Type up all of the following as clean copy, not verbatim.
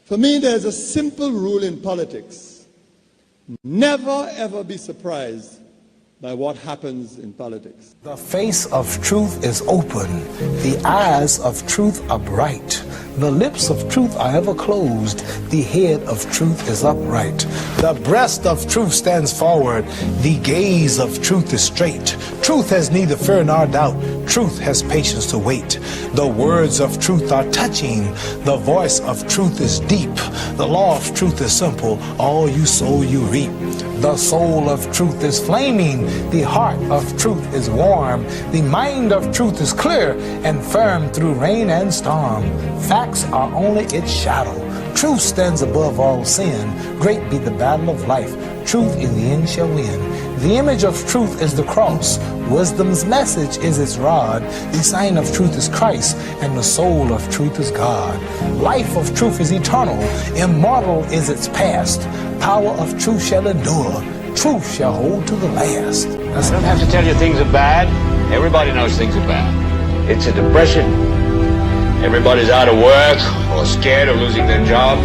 For me, there's a simple rule in politics. Never, ever be surprised by what happens in politics. The face of truth is open. The eyes of truth are bright. The lips of truth are ever closed. The head of truth is upright. The breast of truth stands forward. The gaze of truth is straight. Truth has neither fear nor doubt. Truth has patience to wait. The words of truth are touching. The voice of truth is deep. The law of truth is simple. All you sow, you reap. The soul of truth is flaming. The heart of truth is warm. The mind of truth is clear and firm through rain and storm. Facts are only its shadow. Truth stands above all sin. Great be the battle of life. Truth in the end shall win. The image of truth is the cross. Wisdom's message is its rod. The sign of truth is Christ, and the soul of truth is God. Life of truth is eternal. Immortal is its past. Power of truth shall endure. Truth shall hold to the last. I don't have to tell you things are bad. Everybody knows things are bad. It's a depression. Everybody's out of work or scared of losing their job.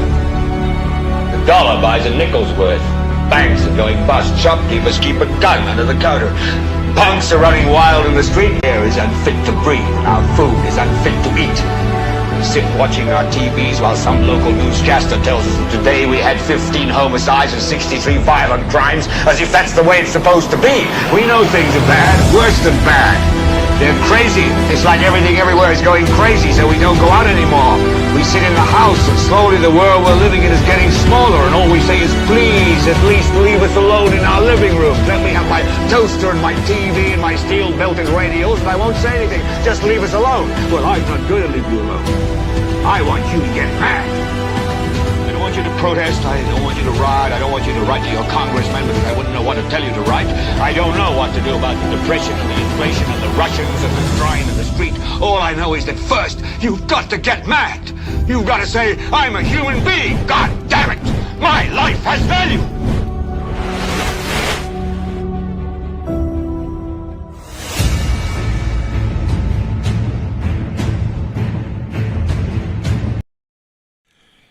The dollar buys a nickel's worth. Banks are going bust. Shopkeepers keep a gun under the counter. Punks are running wild in the street. Air is unfit to breathe. Our food is unfit to eat. We sit watching our TVs while some local newscaster tells us that today we had 15 homicides and 63 violent crimes, as if that's the way it's supposed to be. We know things are bad, worse than bad. They're crazy. It's like everything everywhere is going crazy, so we don't go out anymore. We sit in the house, and slowly the world we're living in is getting smaller, and all we say is, please, at least leave us alone in our living room. Let me have my toaster and my TV and my steel-belted radios, and I won't say anything. Just leave us alone. Well, I'm not going to leave you alone. I want you to get mad. I don't want you to protest. I don't want you to riot. I don't want you to write to your congressman because I wouldn't know what to tell you to write. I don't know what to do about the depression and the inflation and the Russians and the crying in the street. All I know is that first, you've got to get mad. You've got to say, I'm a human being. God damn it. My life has value.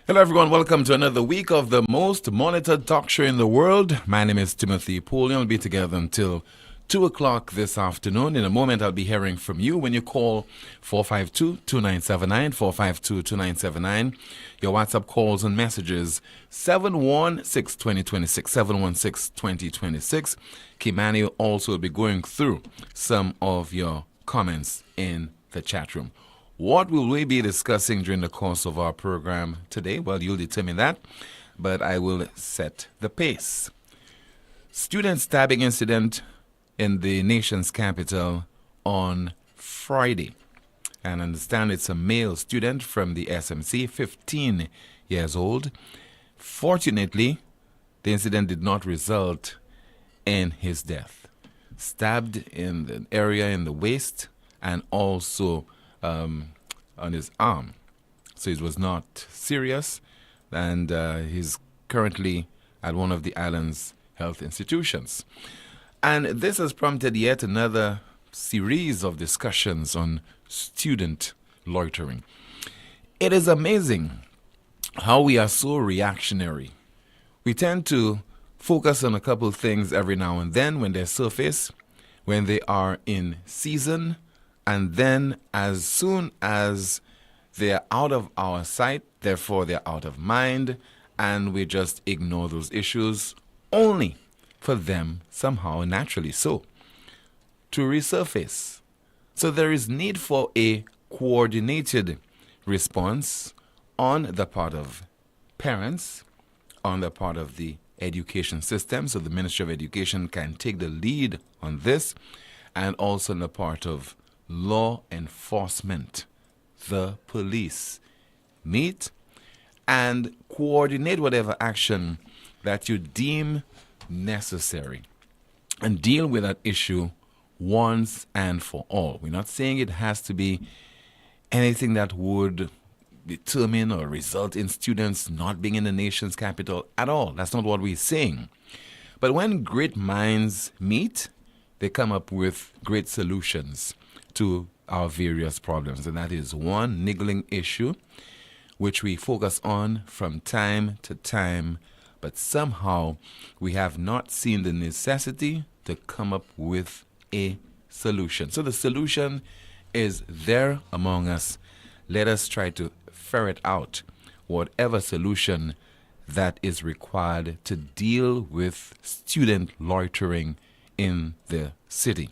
Hello everyone, welcome to another week of the most monitored talk show in the world. My name is Timothy Poleon. We'll be together until 2 o'clock this afternoon. In a moment, I'll be hearing from you when you call 452-2979, 452-2979. Your WhatsApp calls and messages 716-2026, 716-2026. Kimani also will be going through some of your comments in the chat room. What will we be discussing during the course of our program today? Well, you'll determine that, but I will set the pace. Student stabbing incident in the nation's capital on Friday. And I understand it's a male student from the SMC, 15 years old. Fortunately, the incident did not result in his death. Stabbed in the area in the waist and also on his arm. So it was not serious, and he's currently at one of the island's health institutions. And this has prompted yet another series of discussions on student loitering. It is amazing how we are so reactionary. We tend to focus on a couple things every now and then when they surface, when they are in season, and then as soon as they're out of our sight, therefore they're out of mind, and we just ignore those issues only for them somehow naturally so to resurface. So there is need for a coordinated response on the part of parents, on the part of the education system, so the Ministry of Education can take the lead on this, and also on the part of law enforcement, the police. Meet and coordinate whatever action that you deem necessary and deal with that issue once and for all. We're not saying it has to be anything that would determine or result in students not being in the nation's capital at all. That's not what we're saying. But when great minds meet, they come up with great solutions to our various problems. And that is one niggling issue which we focus on from time to time, but somehow we have not seen the necessity to come up with a solution. So the solution is there among us. Let us try to ferret out whatever solution that is required to deal with student loitering in the city.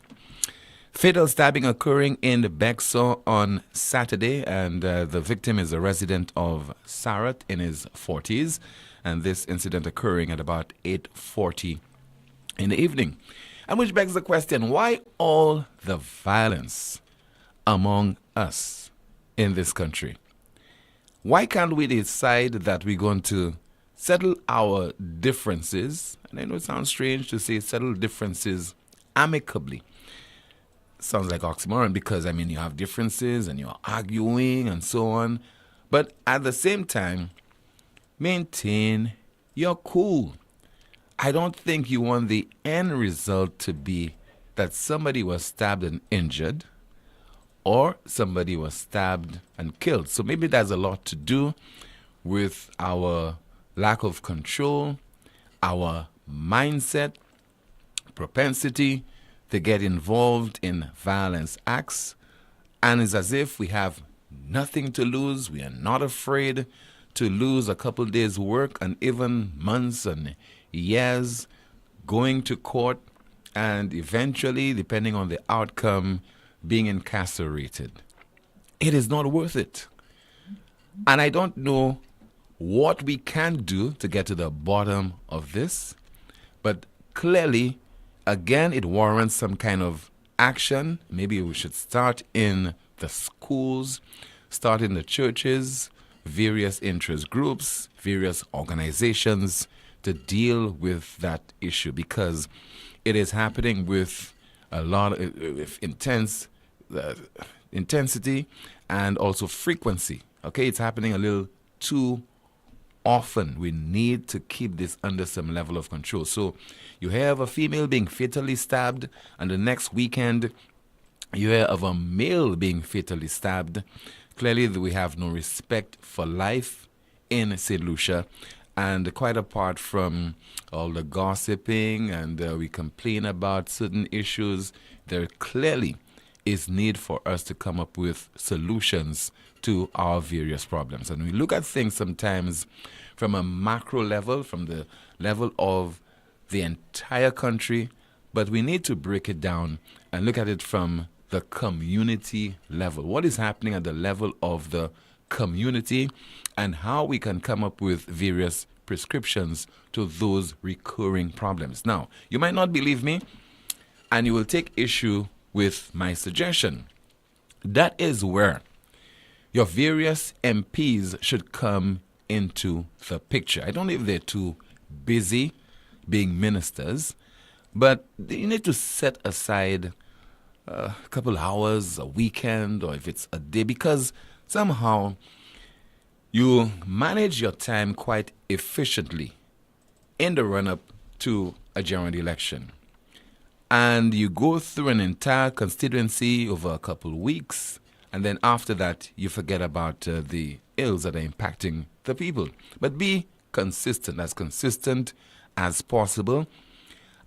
Fatal stabbing occurring in Bexar on Saturday, and the victim is a resident of Sarat in his 40s, and this incident occurring at about 8:40 in the evening. And which begs the question, why all the violence among us in this country? Why can't we decide that we're going to settle our differences? And I know it sounds strange to say settle differences amicably. Sounds like oxymoron because, I mean, you have differences and you're arguing and so on. But at the same time, maintain your cool. I don't think you want the end result to be that somebody was stabbed and injured or somebody was stabbed and killed. So maybe there's a lot to do with our lack of control, our mindset, propensity to get involved in violence acts, and it's as if we have nothing to lose. We are not afraid to lose a couple days' work and even months and years going to court and eventually, depending on the outcome, being incarcerated. It is not worth it. And I don't know what we can do to get to the bottom of this, but clearly, again, it warrants some kind of action. Maybe we should start in the schools, start in the churches, various interest groups, various organizations to deal with that issue, because it is happening with a lot of intense intensity and also frequency. Okay, it's happening a little too often. We need to keep this under some level of control. So you hear of a female being fatally stabbed, and the next weekend you hear of a male being fatally stabbed. Clearly we have no respect for life in St. Lucia. And quite apart from all the gossiping and we complain about certain issues, there clearly is need for us to come up with solutions to our various problems. And we look at things sometimes from a macro level, from the level of the entire country, but we need to break it down and look at it from the community level. What is happening at the level of the community and how we can come up with various prescriptions to those recurring problems. Now, you might not believe me and you will take issue with my suggestion. That is where your various MPs should come into the picture. I don't know if they're too busy being ministers, but you need to set aside a couple hours, a weekend, or if it's a day, because somehow you manage your time quite efficiently in the run-up to a general election. And you go through an entire constituency over a couple of weeks, and then after that, you forget about the ills that are impacting the people. But be consistent as possible,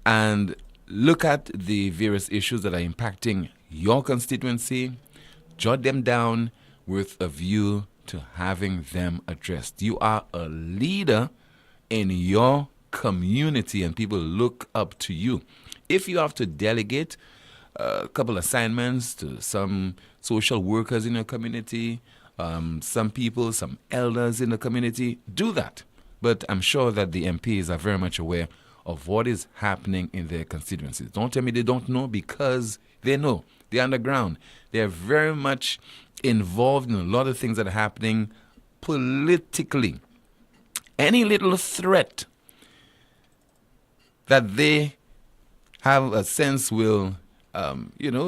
and look at the various issues that are impacting your constituency, jot them down with a view to having them addressed. You are a leader in your community and people look up to you. If you have to delegate a couple assignments to some social workers in your community, some people, some elders in the community, do that. But I'm sure that the MPs are very much aware of what is happening in their constituencies. Don't tell me they don't know, because they know. They're underground. They're very much involved in a lot of things that are happening politically. Any little threat that they have a sense will,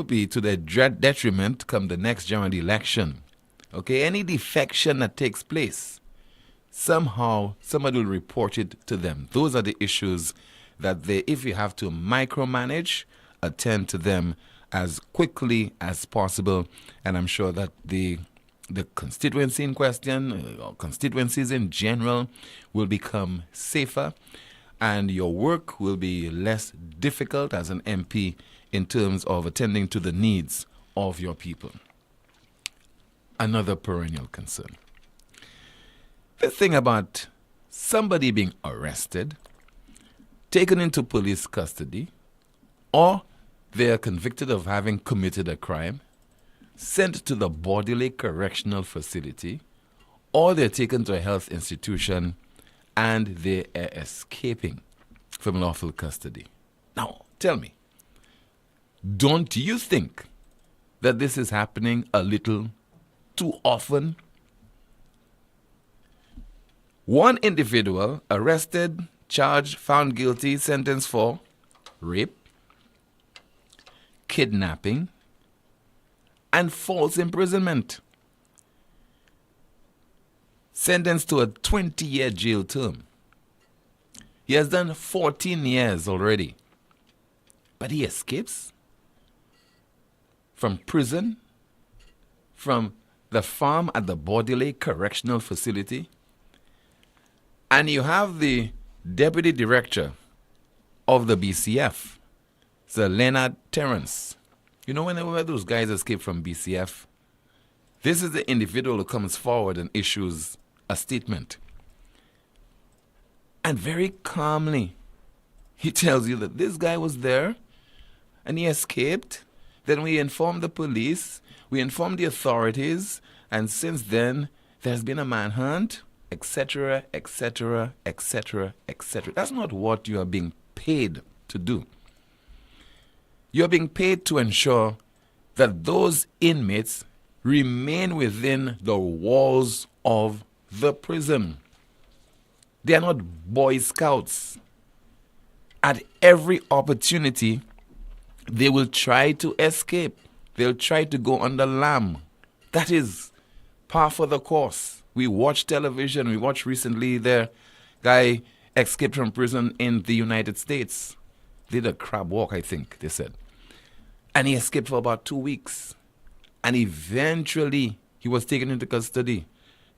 be to their detriment come the next general election. Okay, any defection that takes place, somehow somebody will report it to them. Those are the issues that they, if you have to micromanage, attend to them as quickly as possible. And I'm sure that the the constituency in question, or constituencies in general, will become safer, and your work will be less difficult as an MP in terms of attending to the needs of your people. Another perennial concern. The thing about somebody being arrested, taken into police custody, or they are convicted of having committed a crime, sent to the bodily correctional facility, or they're taken to a health institution and they are escaping from lawful custody. Now, tell me, don't you think that this is happening a little too often? One individual arrested, charged, found guilty, sentenced for rape, kidnapping, and false imprisonment. Sentenced to a 20-year jail term. He has done 14 years already. But he escapes from prison, from the farm at the Bodily Correctional Facility. And you have the deputy director of the BCF, Sir Leonard Terrence. You know, whenever those guys escape from BCF, this is the individual who comes forward and issues a statement. And very calmly, he tells you that this guy was there and he escaped. Then we informed the police, we informed the authorities, and since then, there's been a manhunt, etc., etc., etc., etc. That's not what you are being paid to do. You're being paid to ensure that those inmates remain within the walls of the prison. They are not Boy Scouts. At every opportunity, they will try to escape. They'll try to go under lam. That is par for the course. We watch television. We watched recently the guy escaped from prison in the United States. Did a crab walk, I think, they said. And he escaped for about 2 weeks. And eventually, he was taken into custody.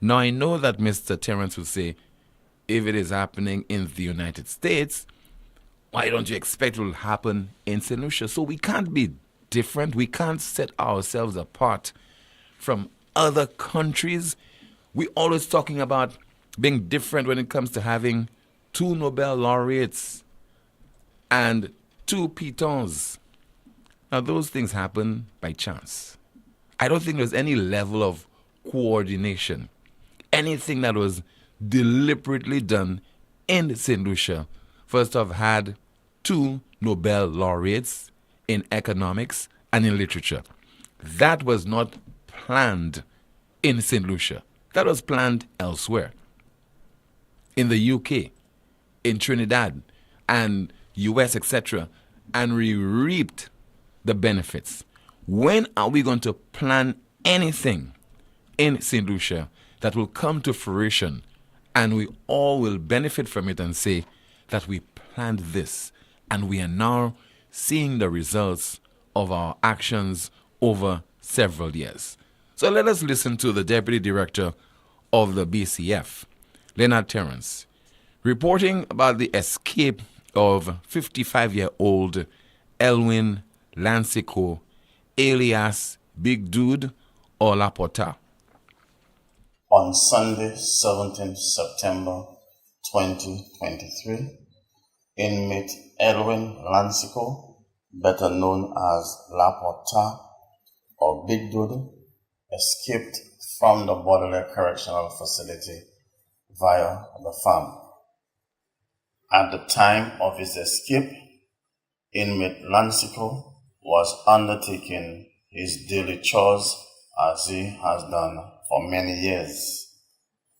Now, I know that Mr. Terrence will say, if it is happening in the United States, why don't you expect it will happen in St. Lucia? So we can't be different. We can't set ourselves apart from other countries. We're always talking about being different when it comes to having 2 Nobel laureates and 2 pitons. Now, those things happen by chance. I don't think there's any level of coordination, anything that was deliberately done in St. Lucia for us to have had 2 Nobel laureates in economics and in literature. That was not planned in St. Lucia. That was planned elsewhere. In the UK, in Trinidad, and US, etc. And we reaped the benefits. When are we going to plan anything in St. Lucia that will come to fruition and we all will benefit from it and say that we planned this and we are now seeing the results of our actions over several years? So let us listen to the Deputy Director of the BCF, Leonard Terrence, reporting about the escape of 55-year-old Elwin Lancico, alias Big Dude or Laporta. On Sunday, 17th September 2023, inmate Elwin Lancico, better known as Laporta or Big Dude, escaped from the Bodily Correctional Facility via the farm. At the time of his escape, inmate Lancico was undertaking his daily chores as he has done for many years.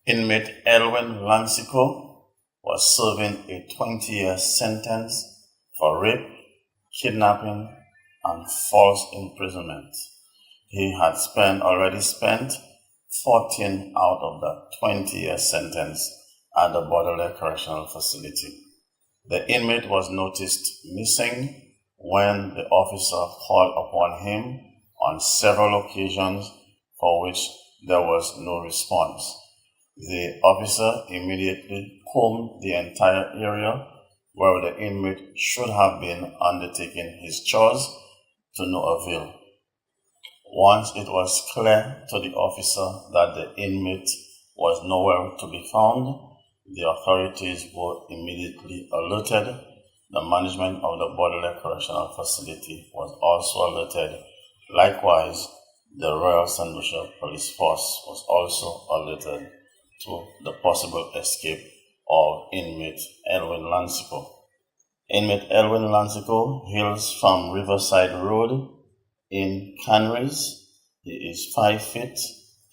Inmate Elwin Lancico was serving a 20-year sentence for rape, kidnapping, and false imprisonment. He had already spent 14 out of the 20-year sentence at the Bodily Correctional Facility. The inmate was noticed missing when the officer called upon him on several occasions, for which there was no response. The officer immediately combed the entire area where the inmate should have been undertaking his chores to no avail. Once it was clear to the officer that the inmate was nowhere to be found, the authorities were immediately alerted. The management of the Borderland Correctional Facility was also alerted. Likewise, the Royal St. Lucia Police Force was also alerted to the possible escape of inmate Elwin Lancico. Inmate Elwin Lancico hails from Riverside Road in Canaries. He is 5 feet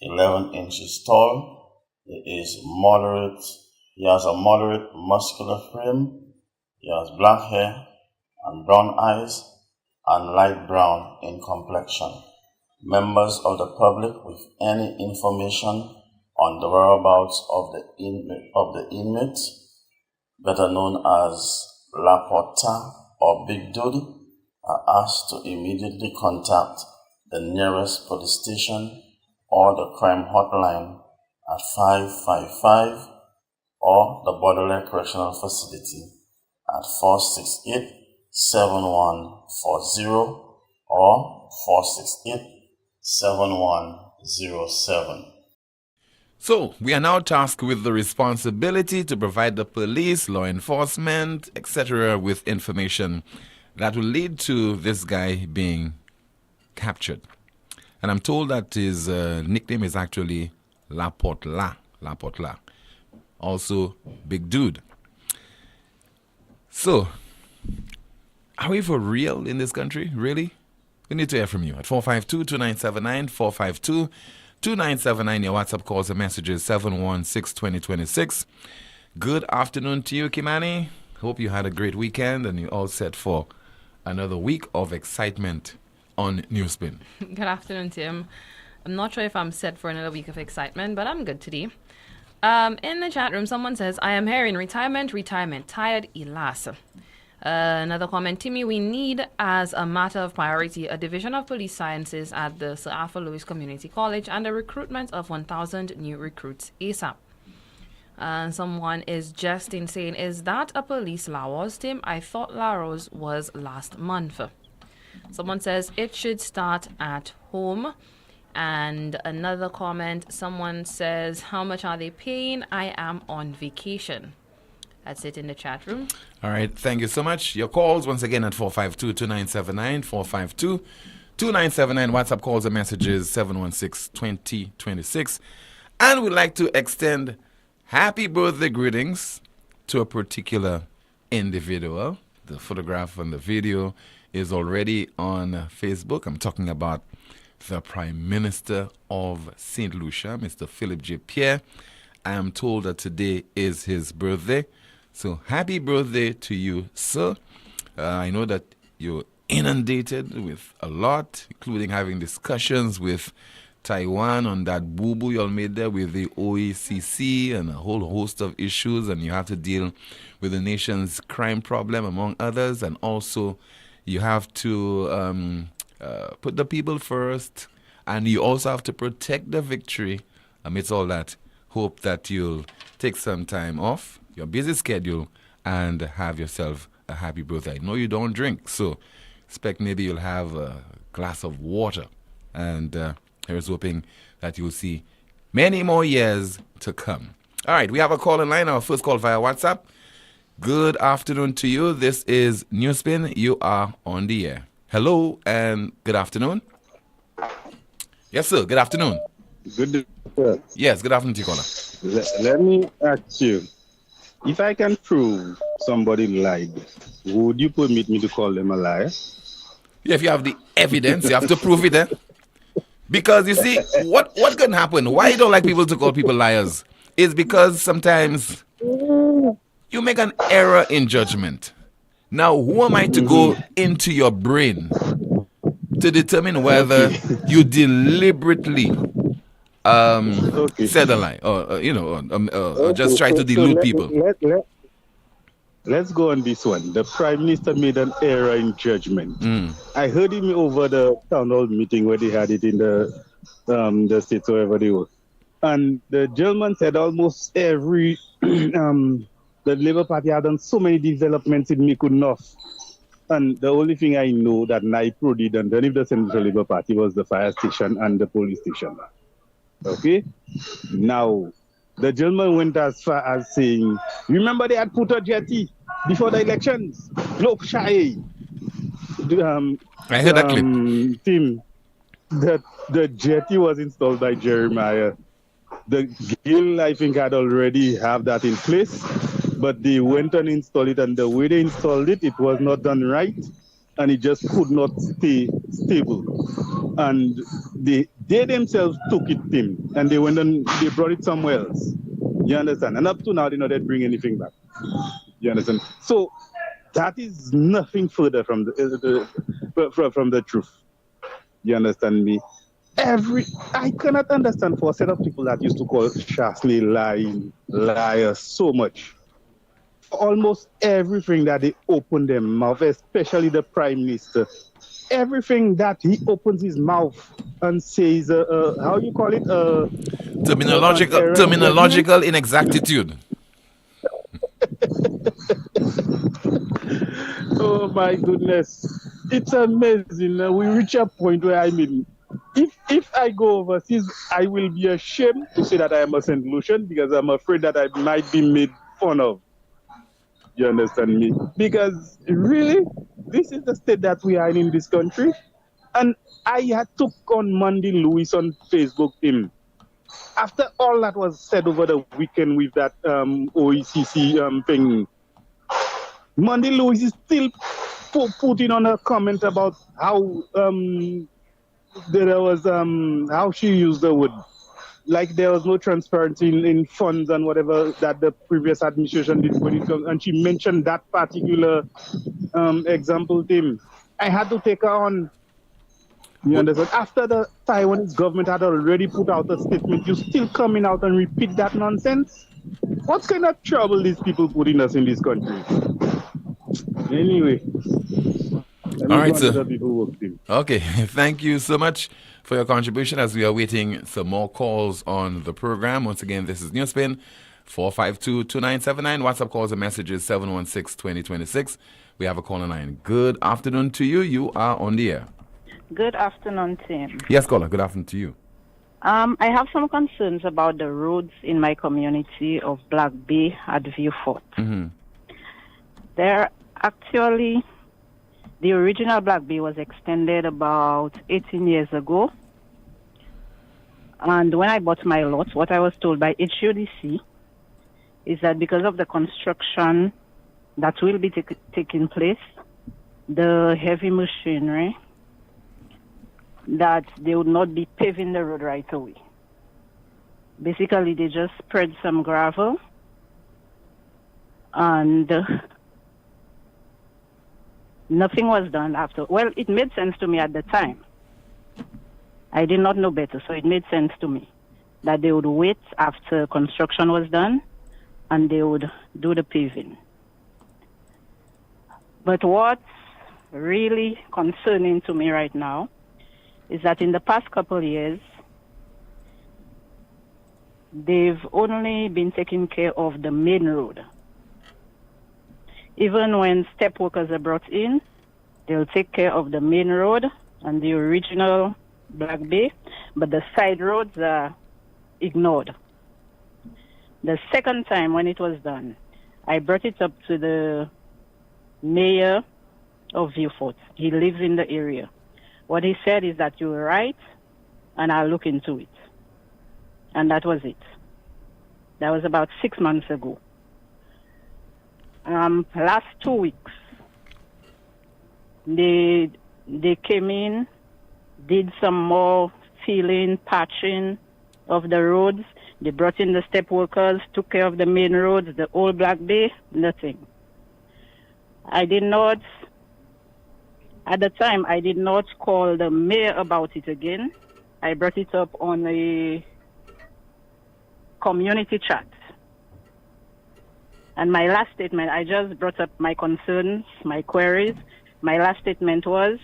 11 inches tall. He has a moderate muscular frame. He has black hair and brown eyes and light brown in complexion. Members of the public with any information on the whereabouts of the inmate, better known as La Porta or Big Dude, are asked to immediately contact the nearest police station or the crime hotline at 555 or the Borderland Correctional Facility at 468-7140 or 468-7107. So, we are now tasked with the responsibility to provide the police, law enforcement, etc. with information that will lead to this guy being captured. And I'm told that his nickname is actually La Porta, also Big Dude. So, are we for real in this country? Really? We need to hear from you at 452-2979, 452-2979. Your WhatsApp calls and messages 716-2026. Good afternoon to you, Kimani. Hope you had a great weekend and you're all set for another week of excitement on NewsSpin. Good afternoon, Tim. I'm not sure if I'm set for another week of excitement, but I'm good today. In the chat room, someone says, I am here in retirement, tired, elas. Another comment, Timmy, we need, as a matter of priority, a division of police sciences at the Sir Arthur Lewis Community College and the recruitment of 1,000 new recruits ASAP. Someone is just insane. Is that a police laws, Tim? I thought Laros was last month. Someone says it should start at home. And another comment, someone says, how much are they paying? I am on vacation. That's it in the chat room. All right, thank you so much. Your calls once again at 452-2979, 452-2979. WhatsApp calls and messages 716-2026. And we'd like to extend happy birthday greetings to a particular individual. The photograph and the video is already on Facebook. I'm talking about the Prime Minister of St. Lucia, Mr. Philip J. Pierre. I am told that today is his birthday. So happy birthday to you, sir. I know that you're inundated with a lot, including having discussions with Taiwan on that boo-boo you all made there with the OECC and a whole host of issues, and you have to deal with the nation's crime problem, among others, and also you have to put the people first, and you also have to protect the victory amidst all that. Hope that you'll take some time off your busy schedule and have yourself a happy birthday. I know you don't drink, so expect maybe you'll have a glass of water. And here's hoping that you'll see many more years to come. All right, we have a call in line, our first call via WhatsApp. Good afternoon to you. This is NewsSpin. You are on the air. Hello and good afternoon. Yes, sir. Good afternoon. Good. Yes, good afternoon to you, caller. Let me ask you, if I can prove somebody lied, would you permit me to call them a liar? Yeah, if you have the evidence, you have to prove it, eh? Because you see, what can happen? Why you don't like people to call people liars is because sometimes you make an error in judgment. Now, who am I to go into your brain to determine whether you deliberately said a lie or just try to delude people? Let's go on this one. The Prime Minister made an error in judgment. I heard him over the town hall meeting where they had it in the the states, wherever they were. And the gentleman said almost every, the Labour Party had done so many developments in Miku North. And the only thing I know that NIPRO did underneath the Central Labour Party was the fire station and the police station. Okay? Now, the gentleman went as far as saying, remember they had put a jetty before the elections? Look, Shy. I heard that clip. Tim, the jetty was installed by Jeremiah. The Gill, I think, had already have that in place, but they went and installed it, and the way they installed it, it was not done right, and it just could not stay stable. And they themselves took it, Tim, and they went and they brought it somewhere else. You understand? And up to now, they didn't bring anything back. You understand? So that is nothing further from the truth. You understand me? I cannot understand for a set of people that used to call Shasley liar so much. Almost everything that they open their mouth, especially the Prime Minister, everything that he opens his mouth and says, how you call it? Terminological inexactitude. Oh my goodness. It's amazing. We reach a point where if I go overseas, I will be ashamed to say that I am a St. Lucian because I'm afraid that I might be made fun of. You understand me? Because really, this is the state that we are in this country. And I had took on Monday Lewis on Facebook him. After all that was said over the weekend with that OECC thing, Monday Lewis is still putting on a comment about how there was how she used the word, like there was no transparency in funds and whatever that the previous administration did when it comes, and she mentioned that particular example thing. I had to take her on. You understand? After the Taiwanese government had already put out a statement, you still coming out and repeat that nonsense? What kind of trouble these people putting us in this country? Anyway. All right, sir. Okay, thank you so much for your contribution as we are waiting some more calls on the program. Once again, this is NewsSpin 452-2979. WhatsApp calls and messages 716-2026. We have a caller line. Good afternoon to you. You are on the air. Good afternoon, Tim. Yes, caller. Good afternoon to you. I have some concerns about the roads in my community of Black Bay at Vieux Fort. Mm-hmm. They're actually... The original Black Bay was extended about 18 years ago. And when I bought my lot, what I was told by HUDC is that because of the construction that will be taking place, the heavy machinery, that they would not be paving the road right away. Basically, they just spread some gravel and... nothing was done after. Well, it made sense to me at the time. I did not know better, so it made sense to me that they would wait after construction was done and they would do the paving. But what's really concerning to me right now is that in the past couple of years, they've only been taking care of the main road. Even when step workers are brought in, they'll take care of the main road and the original Black Bay, but the side roads are ignored. The second time when it was done, I brought it up to the mayor of Vieux Fort. He lives in the area. What he said is that you're right, and I'll look into it. And that was it. That was about 6 months ago. Last 2 weeks, they came in, did some more filling, patching of the roads. They brought in the step workers, took care of the main roads, the old Black Bay, nothing. At the time, I did not call the mayor about it again. I brought it up on a community chat. And my last statement, I just brought up my concerns, my queries. My last statement was,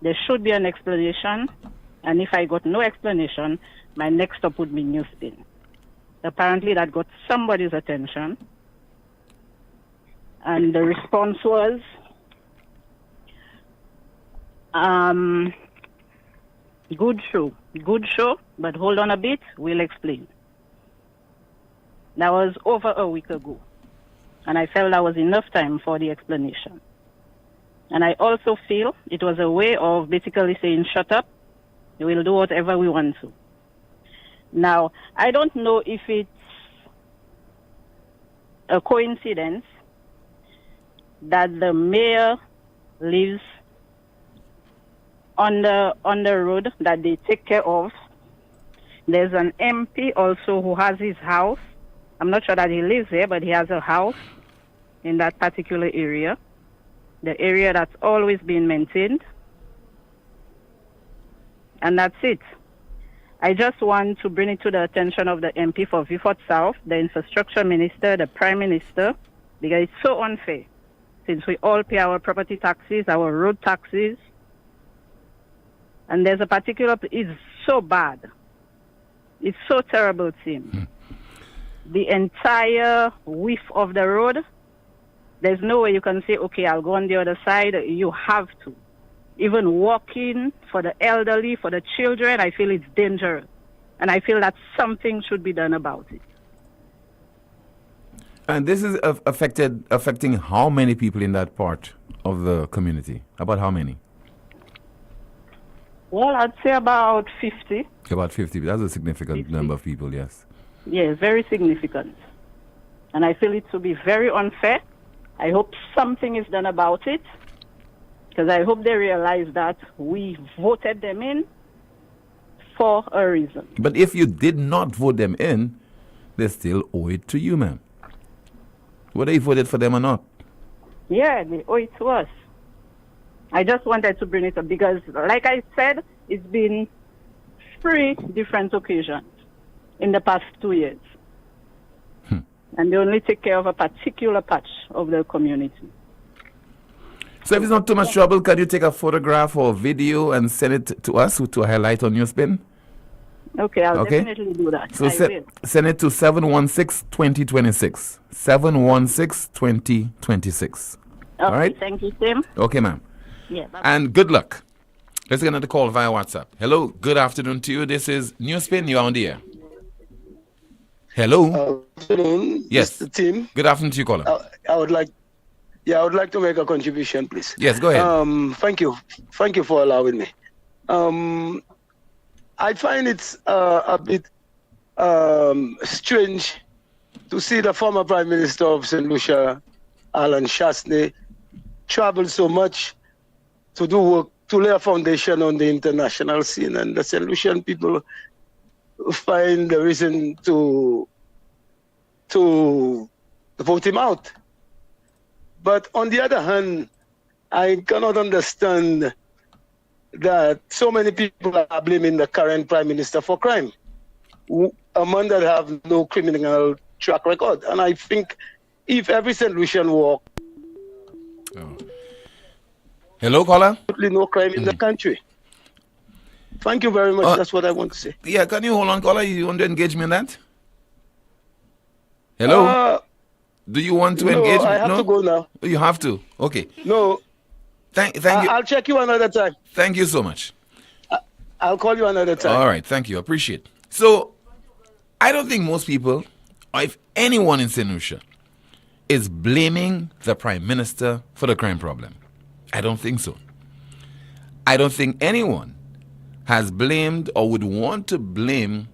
there should be an explanation And if I got no explanation, my next stop would be NewsSpin. Apparently that got somebody's attention. And the response was, good show, but hold on a bit, we'll explain. That was over a week ago. And I felt that was enough time for the explanation. And I also feel it was a way of basically saying, shut up, we'll do whatever we want to. Now, I don't know if it's a coincidence that the mayor lives on the road that they take care of. There's an MP also who has his house. I'm not sure that he lives there, but he has a house in that particular area, the area that's always been maintained. And that's it. I just want to bring it to the attention of the MP for Vieux-Fort South, the infrastructure minister, the prime minister, because it's so unfair. Since we all pay our property taxes, our road taxes, and there's a particular, it's so bad. It's so terrible, Tim. The entire width of the road, there's no way you can say, okay, I'll go on the other side. You have to. Even walking for the elderly, for the children, I feel it's dangerous. And I feel that something should be done about it. And this is affecting how many people in that part of the community? About how many? Well, I'd say about 50. About 50. That's a significant number of people, yes. Yes, very significant. And I feel it to be very unfair. I hope something is done about it. Because I hope they realize that we voted them in for a reason. But if you did not vote them in, they still owe it to you, ma'am. Whether you voted for them or not. Yeah, they owe it to us. I just wanted to bring it up because, like I said, it's been 3 different occasions in the past 2 years. And they only take care of a particular patch of the community. So if it's not too much trouble, can you take a photograph or video and send it to us to highlight on NewsSpin? Okay, I'll definitely do that. So send it to 716-2026. 716-2026. Okay, all right? Thank you, Tim. Okay, ma'am. Yeah, and good luck. Let's get another call via WhatsApp. Hello, good afternoon to you. This is NewsSpin. You're on the air. Hello. Afternoon. Yes. Mr. Tim. Good afternoon to you, caller. I would like to make a contribution, please. Yes, go ahead. Thank you for allowing me. I find it's a bit strange to see the former Prime Minister of St. Lucia, Alan Shastney, travel so much to do work, to lay a foundation on the international scene, and the St. Lucian people find the reason to vote him out. But on the other hand, I cannot understand that so many people are blaming the current Prime Minister for crime, a man that have no criminal track record. And I think if every St. Lucian walked, hello, caller. No crime in the country. Thank you very much. That's what I want to say. Yeah, can you hold on, caller? You want to engage me in that? Hello? Do you want to engage me? I have to go now. You have to? Okay. No. Thank you. I'll check you another time. Thank you so much. I'll call you another time. All right. Thank you. Appreciate it. So, I don't think most people, or if anyone in St. Lucia, is blaming the Prime Minister for the crime problem. I don't think so. I don't think anyone has blamed or would want to blame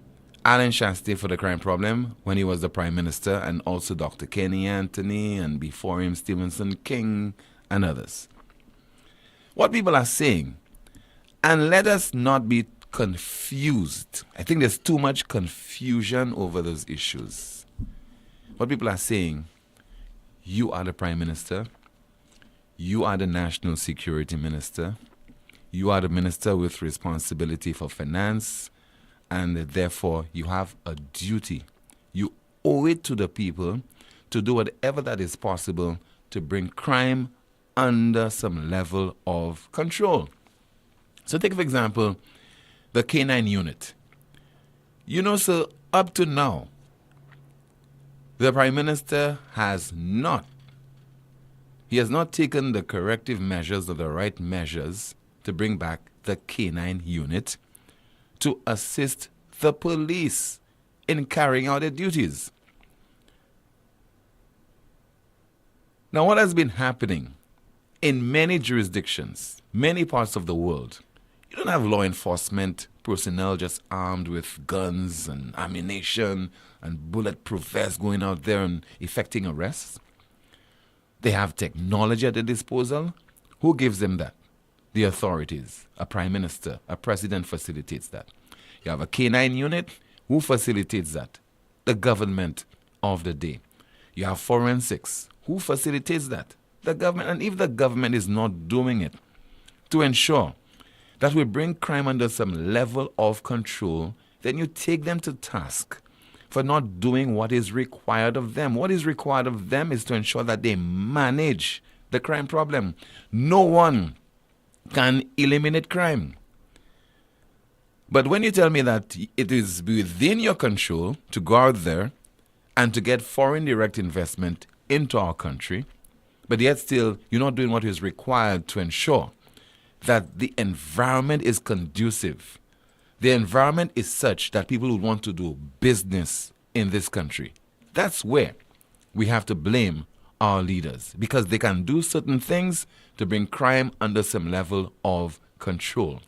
Alan Shastney for the crime problem when he was the Prime Minister, and also Dr. Kenny Anthony, and before him Stephenson King and others. What people are saying, and let us not be confused. I think there's too much confusion over those issues. What people are saying, you are the Prime Minister, you are the National Security Minister, you are the Minister with responsibility for finance, and therefore you have a duty. You owe it to the people to do whatever that is possible to bring crime under some level of control. So take, for example, the K9 unit. You know, sir, up to now, the Prime Minister has not taken the corrective measures or the right measures to bring back the K9 unit to assist the police in carrying out their duties. Now, what has been happening in many jurisdictions, many parts of the world, you don't have law enforcement personnel just armed with guns and ammunition and bulletproof vests going out there and effecting arrests. They have technology at their disposal. Who gives them that? The authorities. A prime minister, a president facilitates that. You have a K9 unit. Who facilitates that? The government of the day. You have forensics. Who facilitates that? The government. And if the government is not doing it to ensure that we bring crime under some level of control, then you take them to task for not doing what is required of them. What is required of them is to ensure that they manage the crime problem. No one can eliminate crime. But when you tell me that it is within your control to go out there and to get foreign direct investment into our country, but yet still you're not doing what is required to ensure that the environment is conducive. The environment is such that people would want to do business in this country. That's where we have to blame our leaders, because they can do certain things to bring crime under some level of control.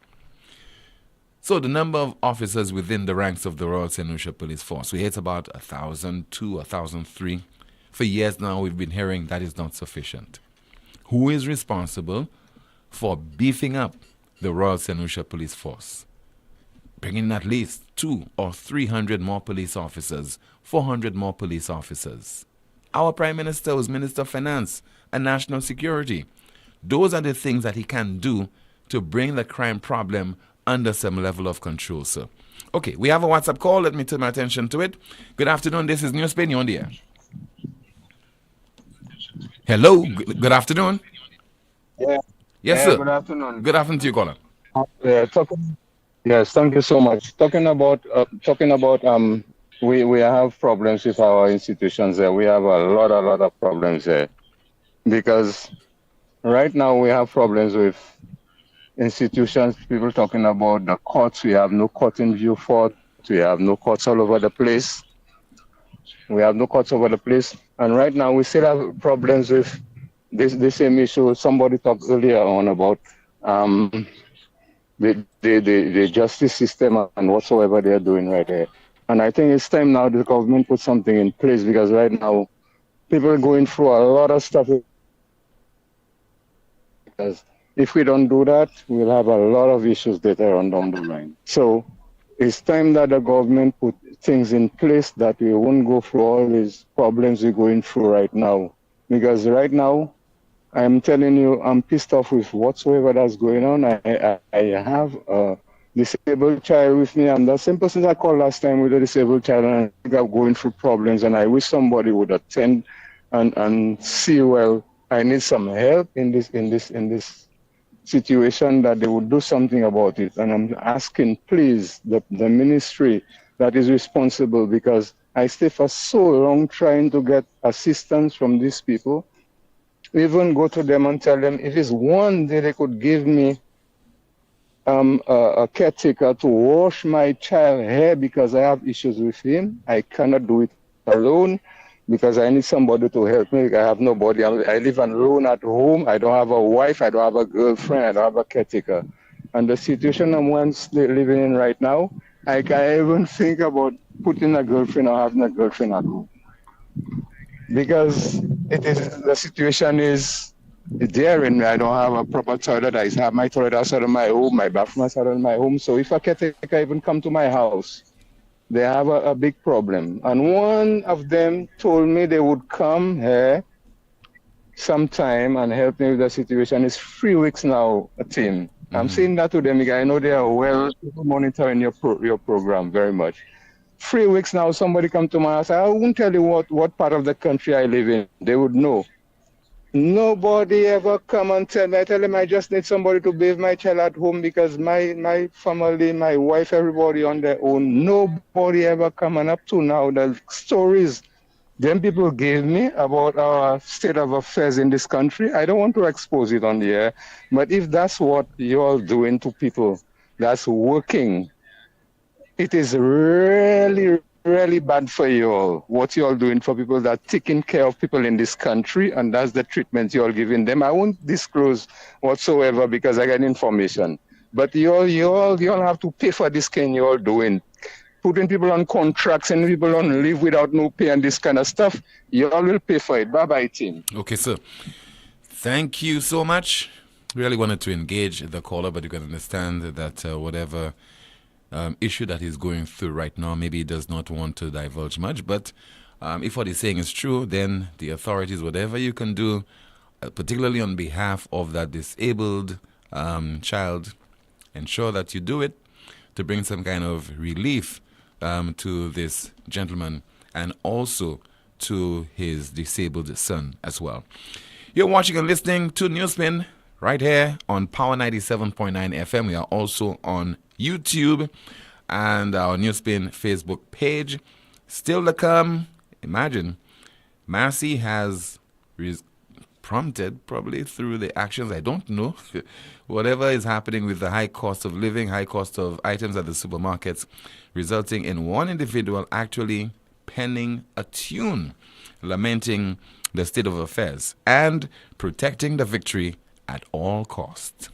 So the number of officers within the ranks of the Royal St. Lucia Police Force, we hit about 1,002, 1,003. For years now, we've been hearing that is not sufficient. Who is responsible for beefing up the Royal St. Lucia Police Force? Bringing at least 200 or 300 more police officers, 400 more police officers. Our Prime Minister was Minister of Finance and National Security. Those are the things that he can do to bring the crime problem under some level of control, sir. Okay, we have a WhatsApp call. Let me turn my attention to it. Good afternoon. This is NewsSpin. You're on the air. Hello. Good afternoon. Yeah. Yes, sir. Good afternoon. Good afternoon to you, caller. Yes, thank you so much. Talking about we have problems with our institutions there. We have a lot of problems there, because right now we have problems with institutions. People talking about the courts. We have no court in Vieux-Fort. We have no courts all over the place. And right now we still have problems with this same issue. Somebody talked earlier on about the justice system and whatsoever they are doing right there. And I think it's time now the government put something in place, because right now people are going through a lot of stuff. Because if we don't do that, we'll have a lot of issues later on down the line. So it's time that the government put things in place that we won't go through all these problems we're going through right now. Because right now, I'm telling you, I'm pissed off with whatsoever that's going on. I have a disabled child with me. I'm the same person I called last time with a disabled child, and I think I'm going through problems, and I wish somebody would attend and see, well, I need some help in this situation, that they would do something about it. And I'm asking, please, the ministry that is responsible, because I stay for so long trying to get assistance from these people. Even go to them and tell them, if it's one day they could give me a caretaker to wash my child's hair because I have issues with him. I cannot do it alone because I need somebody to help me. I have nobody. I live alone at home. I don't have a wife. I don't have a girlfriend. I don't have a caretaker. And the situation I'm living in right now, I can't even think about putting a girlfriend or having a girlfriend at home. Because the situation is daring. I don't have a proper toilet. I have my toilet outside of my home, my bathroom outside of my home. So if a caretaker even come to my house, they have a big problem. And one of them told me they would come here sometime and help me with the situation. It's 3 weeks now, a team. Mm-hmm. I'm saying that to them because I know they are well monitoring your program very much. 3 weeks now, somebody come to my house. I won't tell you what part of the country I live in. They would know. Nobody ever come and tell me. I tell them I just need somebody to bathe my child at home because my family, my wife, everybody on their own. Nobody ever come, and up to now, the stories them people gave me about our state of affairs in this country, I don't want to expose it on the air, but if that's what you're doing to people that's working, it is really, really bad for you all, what you're doing for people that are taking care of people in this country, and that's the treatment you're giving them. I won't disclose whatsoever because I get information. But you all have to pay for this kind you're doing. Putting people on contracts and people on leave without no pay and this kind of stuff, you all will pay for it. Bye-bye, team. Okay, sir. Thank you so much. Really wanted to engage the caller, but you can understand that whatever issue that he's going through right now, maybe he does not want to divulge much. But if what he's saying is true, then the authorities, whatever you can do, particularly on behalf of that disabled child, ensure that you do it to bring some kind of relief to this gentleman and also to his disabled son as well. You're watching and listening to NewsSpin right here on Power 97.9 FM. We are also on YouTube and our NewsSpin Facebook page. Still to come, imagine, Marcy has prompted, probably through the actions, I don't know, whatever is happening with the high cost of living, high cost of items at the supermarkets, resulting in one individual actually penning a tune, lamenting the state of affairs and protecting the victory at all costs.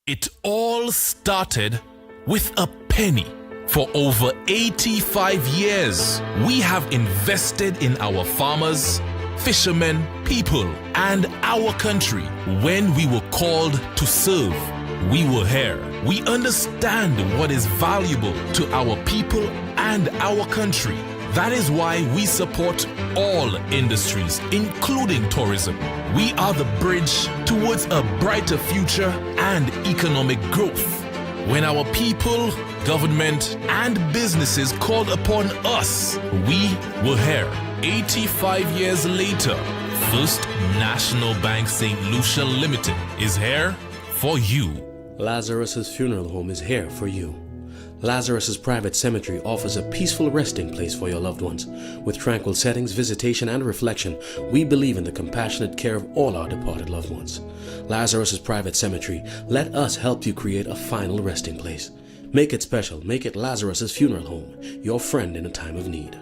It all started with a penny. For over 85 years, we have invested in our farmers, fishermen, people, and our country. When we were called to serve, we were here. We understand what is valuable to our people and our country. That is why we support all industries, including tourism. We are the bridge towards a brighter future and economic growth. When our people, government, and businesses called upon us, we were here. 85 years later, First National Bank St. Lucia Limited is here for you. Lazarus's Funeral Home is here for you. Lazarus's Private Cemetery offers a peaceful resting place for your loved ones. With tranquil settings, visitation, and reflection, we believe in the compassionate care of all our departed loved ones. Lazarus's Private Cemetery, let us help you create a final resting place. Make it special. Make it Lazarus's Funeral Home, your friend in a time of need.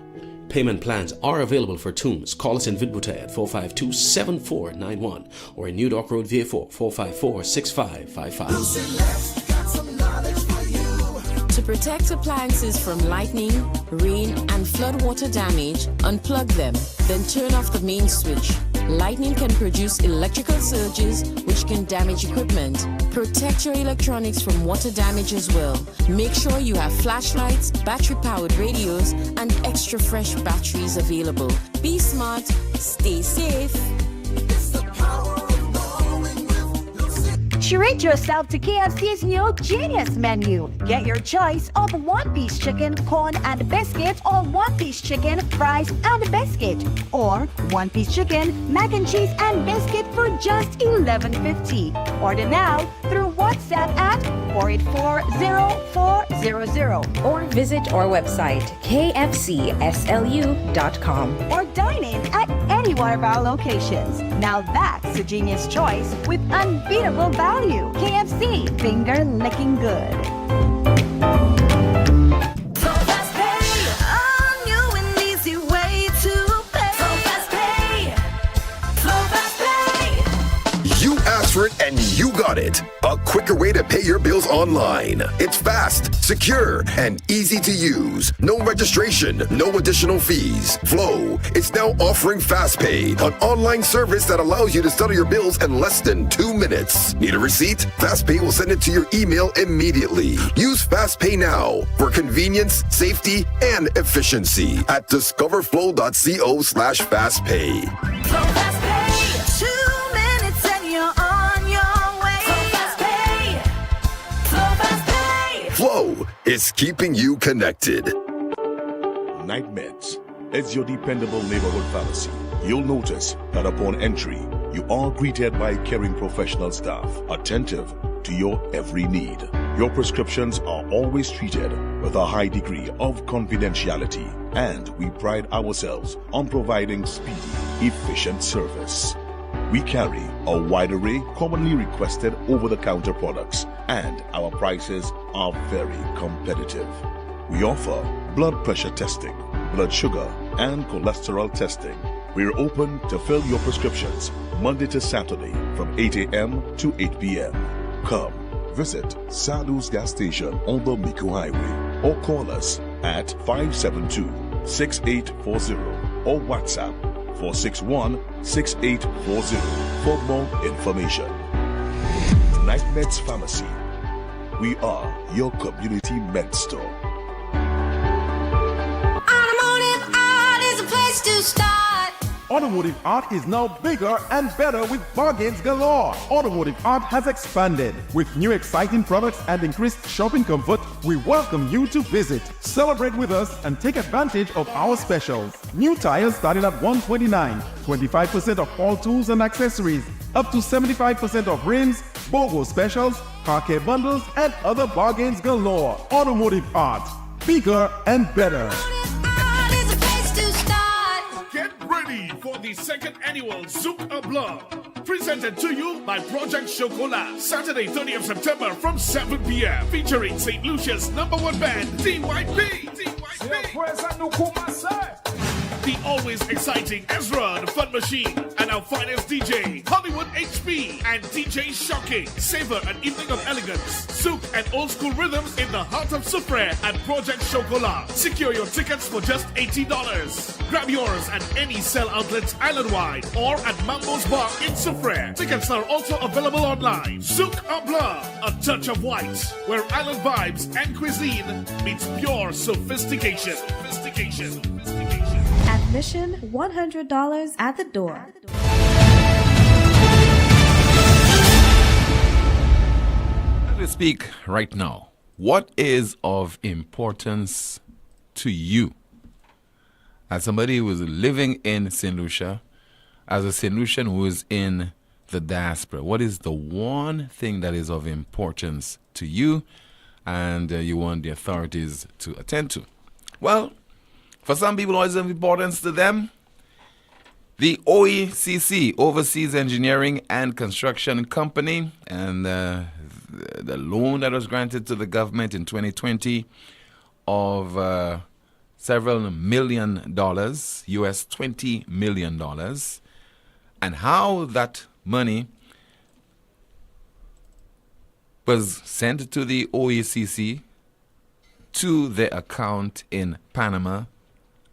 Payment plans are available for tombs. Call us in Vidbuta at 452-7491 or in New Dock Road, VA4, 454-6555. To protect appliances from lightning, rain, and flood water damage, unplug them, then turn off the main switch. Lightning can produce electrical surges which can damage equipment. Protect your electronics from water damage as well. Make sure you have flashlights, battery-powered radios, and extra fresh batteries available. Be smart, stay safe. Treat yourself to KFC's new Genius menu. Get your choice of one-piece chicken, corn, and biscuit, or one-piece chicken, fries, and biscuit, or one-piece chicken, mac and cheese, and biscuit for just $11.50. Order now through WhatsApp at 484-0400 or visit our website kfcslu.com or dine in at any one of our locations. Now that's a genius choice with unbeatable value. KFC, finger licking good. For it and you got it. A quicker way to pay your bills online. It's fast, secure, and easy to use. No registration, no additional fees. Flow is now offering FastPay, an online service that allows you to settle your bills in less than 2 minutes. Need a receipt? FastPay will send it to your email immediately. Use FastPay now for convenience, safety, and efficiency at discoverflow.co/fastpay. Flow is keeping you connected. Night Meds is your dependable neighborhood pharmacy. You'll notice that upon entry, you are greeted by caring professional staff, attentive to your every need. Your prescriptions are always treated with a high degree of confidentiality, and we pride ourselves on providing speedy, efficient service. We carry a wide array commonly requested over-the-counter products, and our prices are very competitive. We offer blood pressure testing, blood sugar, and cholesterol testing. We're open to fill your prescriptions Monday to Saturday from 8 a.m. to 8 p.m. Come visit Sadhu's gas station on the Miko Highway or call us at 572-6840 or WhatsApp 461-6840 for more information. Night Meds Pharmacy. We are your community med store. Automotive art is a place to start. Automotive Art is now bigger and better with bargains galore. Automotive Art has expanded. With new exciting products and increased shopping comfort, we welcome you to visit. Celebrate with us and take advantage of our specials. New tires starting at $129, 25% off all tools and accessories, up to 75% off rims, BOGO specials, car care bundles, and other bargains galore. Automotive Art, bigger and better. For the second annual Zouk a Blanc, presented to you by Project Chocolat, Saturday 30th September from 7 p.m. featuring St. Lucia's #1 band, DYP. The always exciting Ezra, the Fun Machine, and our finest DJ, Hollywood HP, and DJ Shocking. Savor an evening of elegance, souk, and old school rhythms in the heart of Soufrière at Project Chocolat. Secure your tickets for just $80. Grab yours at any sell outlets island-wide or at Mambo's Bar in Soufrière. Tickets are also available online. Zouk a Blanc, a touch of white, where island vibes and cuisine meets pure sophistication. Admission $100 at the door. Let me speak right now. What is of importance to you? As somebody who is living in St. Lucia, as a St. Lucian who is in the diaspora, what is the one thing that is of importance to you and you want the authorities to attend to? Well, for some people, what is of importance to them? The OECC, Overseas Engineering and Construction Company, and the loan that was granted to the government in 2020 of several $1 million, US $20 million, and how that money was sent to the OECC to their account in Panama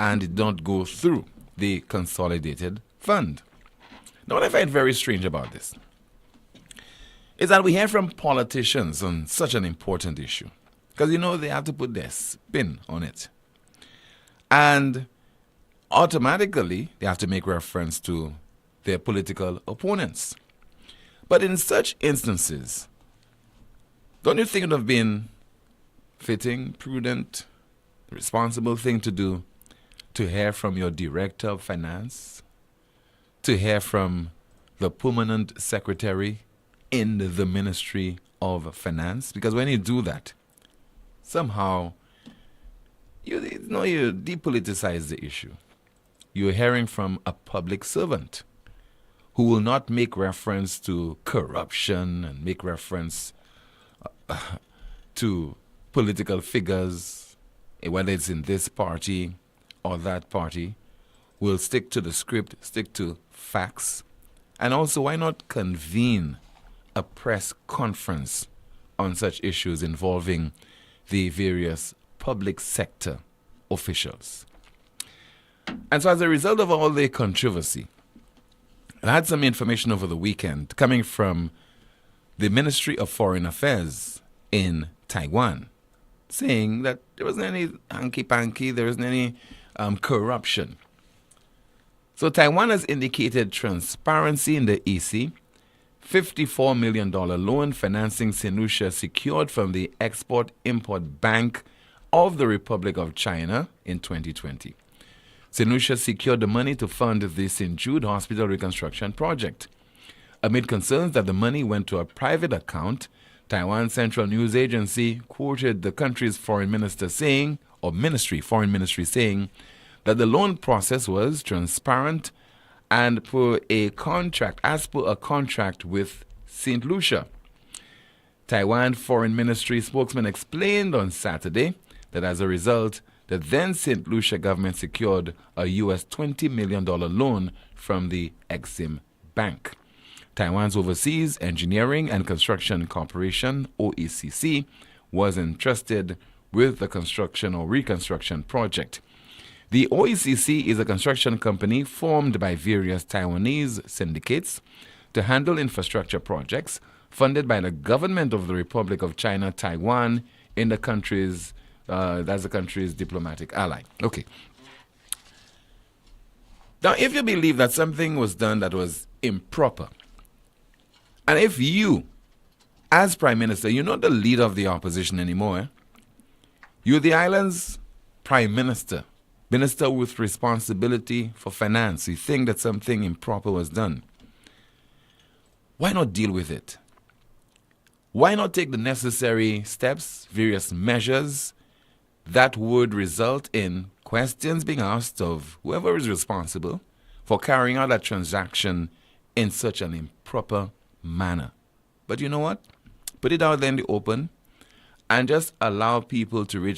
and did not go through the consolidated fund. Now, what I find very strange about this is that we hear from politicians on such an important issue, because they have to put their spin on it. And automatically, they have to make reference to their political opponents. But in such instances, don't you think it would have been fitting, prudent, responsible thing to do to hear from your director of finance, to hear from the permanent secretary in the Ministry of Finance? Because when you do that, somehow you depoliticize the issue. You're hearing from a public servant who will not make reference to corruption and make reference to political figures, whether it's in this party or that party, will stick to the script, stick to facts. And also, why not convene a press conference on such issues involving the various public sector officials? And so as a result of all the controversy, I had some information over the weekend coming from the Ministry of Foreign Affairs in Taiwan, saying that there wasn't any hanky-panky, there wasn't any corruption. So Taiwan has indicated transparency in the EC, $54 million loan financing St. Lucia secured from the Export-Import Bank of the Republic of China in 2020. St. Lucia secured the money to fund the St. Jude Hospital reconstruction project. Amid concerns that the money went to a private account, Taiwan Central News Agency quoted the country's foreign minister saying, or foreign ministry saying, that the loan process was transparent and as per a contract with St. Lucia. Taiwan Foreign Ministry spokesman explained on Saturday that as a result, the then St. Lucia government secured a US $20 million loan from the Exim Bank. Taiwan's Overseas Engineering and Construction Corporation, OECC, was entrusted with the construction or reconstruction project. The OECC is a construction company formed by various Taiwanese syndicates to handle infrastructure projects funded by the government of the Republic of China, Taiwan, in the country's, that's the country's diplomatic ally. Okay. Now, if you believe that something was done that was improper, and if you, as Prime Minister, you're not the leader of the opposition anymore, you're the island's Prime Minister, Minister with responsibility for finance, you think that something improper was done, why not deal with it? Why not take the necessary steps, various measures that would result in questions being asked of whoever is responsible for carrying out that transaction in such an improper manner? But you know what? Put it out there in the open and just allow people to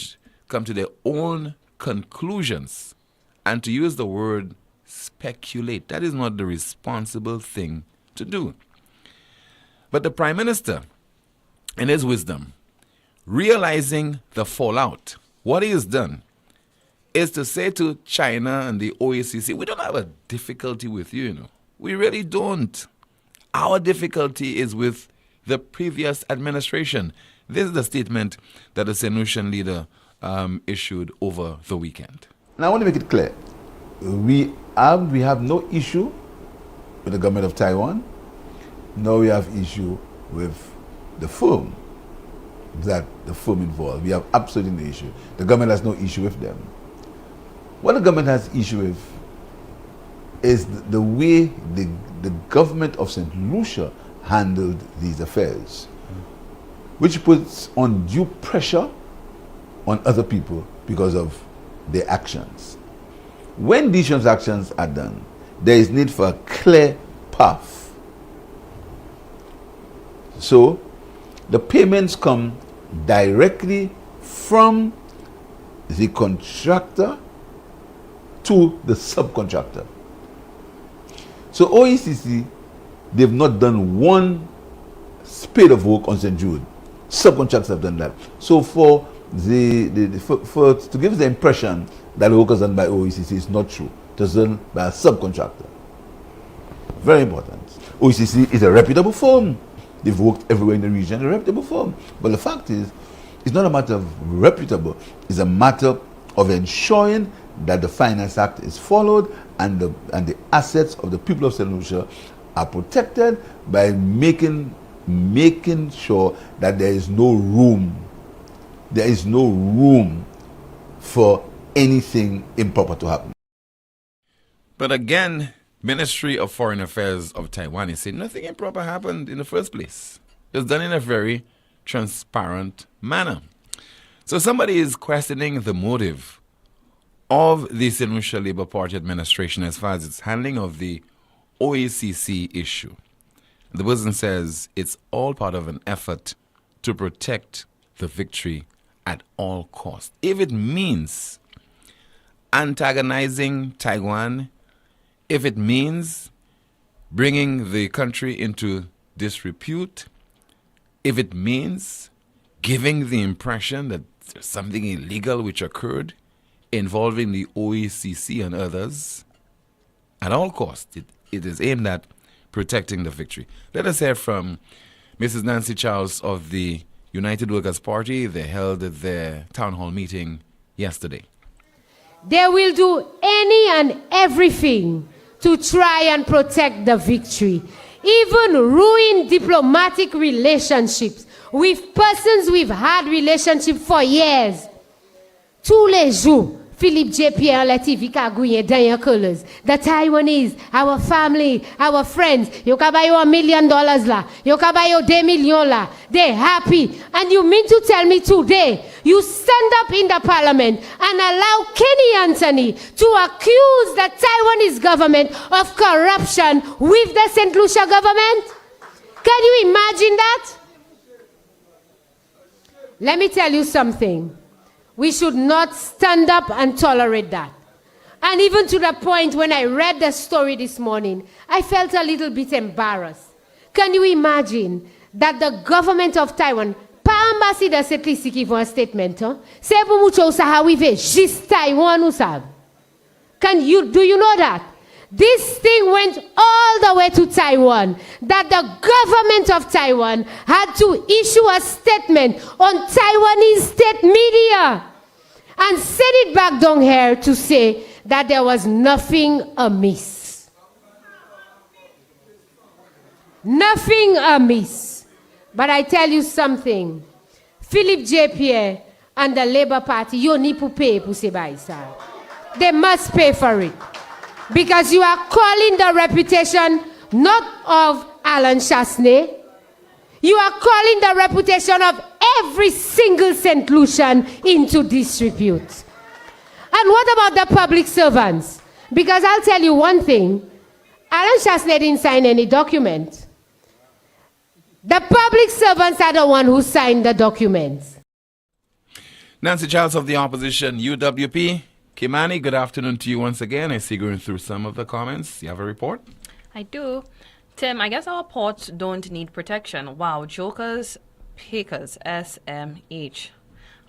come to their own conclusions, and to use the word speculate. That is not the responsible thing to do. But the Prime Minister, in his wisdom, realizing the fallout, what he has done is to say to China and the OECC, we don't have a difficulty with you, you know. We really don't. Our difficulty is with the previous administration. This is the statement that the St. Lucian leader issued over the weekend. Now, I want to make it clear. We have no issue with the government of Taiwan. No, we have issue with the firm involved. We have absolutely no issue. The government has no issue with them. What the government has issue with is the way the government of St. Lucia handled these affairs, which puts undue pressure on other people because of their actions. When these transactions are done, there is need for a clear path. So the payments come directly from the contractor to the subcontractor. So OECC, they've not done one spade of work on St. Jude. Subcontractors have done that. So for to give the impression that the work was done by OECC is not true. It was done by a subcontractor. Very important. OECC is a reputable firm. They've worked everywhere in the region, a reputable firm. But the fact is, it's not a matter of reputable. It's a matter of ensuring that the Finance Act is followed and the assets of the people of St. Lucia are protected by making sure that there is no room for anything improper to happen. But again, Ministry of Foreign Affairs of Taiwan is saying nothing improper happened in the first place. It was done in a very transparent manner. So somebody is questioning the motive of the St. Lucia Labour Party administration as far as its handling of the OECC issue. The person says it's all part of an effort to protect the victory at all costs. If it means antagonizing Taiwan, if it means bringing the country into disrepute, if it means giving the impression that there's something illegal which occurred involving the OECC and others, at all costs, it is aimed at protecting the victory. Let us hear from Mrs. Nancy Charles of the United Workers' Party. They held their town hall meeting yesterday. They will do any and everything to try and protect the victory, even ruin diplomatic relationships with persons we've had relationships for years. Tous les jours, Philippe J. Pierre Latifi Kagouye dans your colors. The Taiwanese, our family, our friends. You can buy $1 million la. You can buy $2 million la. They're happy. And you mean to tell me today, you stand up in the parliament and allow Kenny Anthony to accuse the Taiwanese government of corruption with the St. Lucia government? Can you imagine that? Let me tell you something. We should not stand up and tolerate that. And even to the point when I read the story this morning, I felt a little bit embarrassed. Can you imagine that the government of Taiwan, pa ambassadeur se klisi ki fon statement, se pou moucho sa hawive, jis Taiwan ou sab. Do you know that? This thing went all the way to Taiwan, that the government of Taiwan had to issue a statement on Taiwanese state media and send it back down here to say that there was nothing amiss. Nothing amiss. But I tell you something, Philippe J. Pierre and the Labour Party, you need to pay pour se bay sa. They must pay for it. Because you are calling the reputation not of Alan Chasney, you are calling the reputation of every single St. Lucian into disrepute. And what about the public servants? Because I'll tell you one thing, Alan Chasney didn't sign any document. The public servants are the one who signed the documents. Nancy Charles of the opposition, UWP. Kimani, good afternoon to you once again. I see you going through some of the comments. You have a report? I do. Tim, I guess our ports don't need protection. Wow, jokers, pickers, SMH.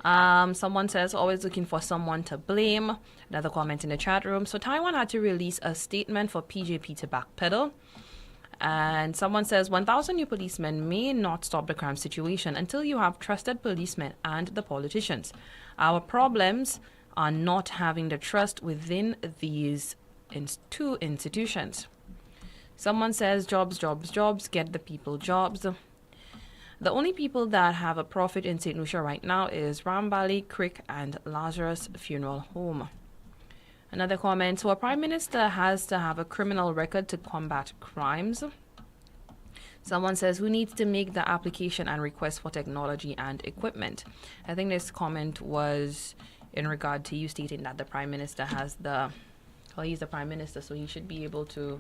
Someone says, always looking for someone to blame. Another comment in the chat room. So Taiwan had to release a statement for PJP to backpedal. And someone says, 1,000 new policemen may not stop the crime situation until you have trusted policemen and the politicians. Our problems are not having the trust within these two institutions. Someone says, jobs, jobs, jobs, get the people jobs. The only people that have a profit in St. Lucia right now is Rambali, Crick, and Lazarus Funeral Home. Another comment, so a prime minister has to have a criminal record to combat crimes. Someone says, who needs to make the application and request for technology and equipment? I think this comment was in regard to you stating that the prime minister has he's the prime minister, so he should be able to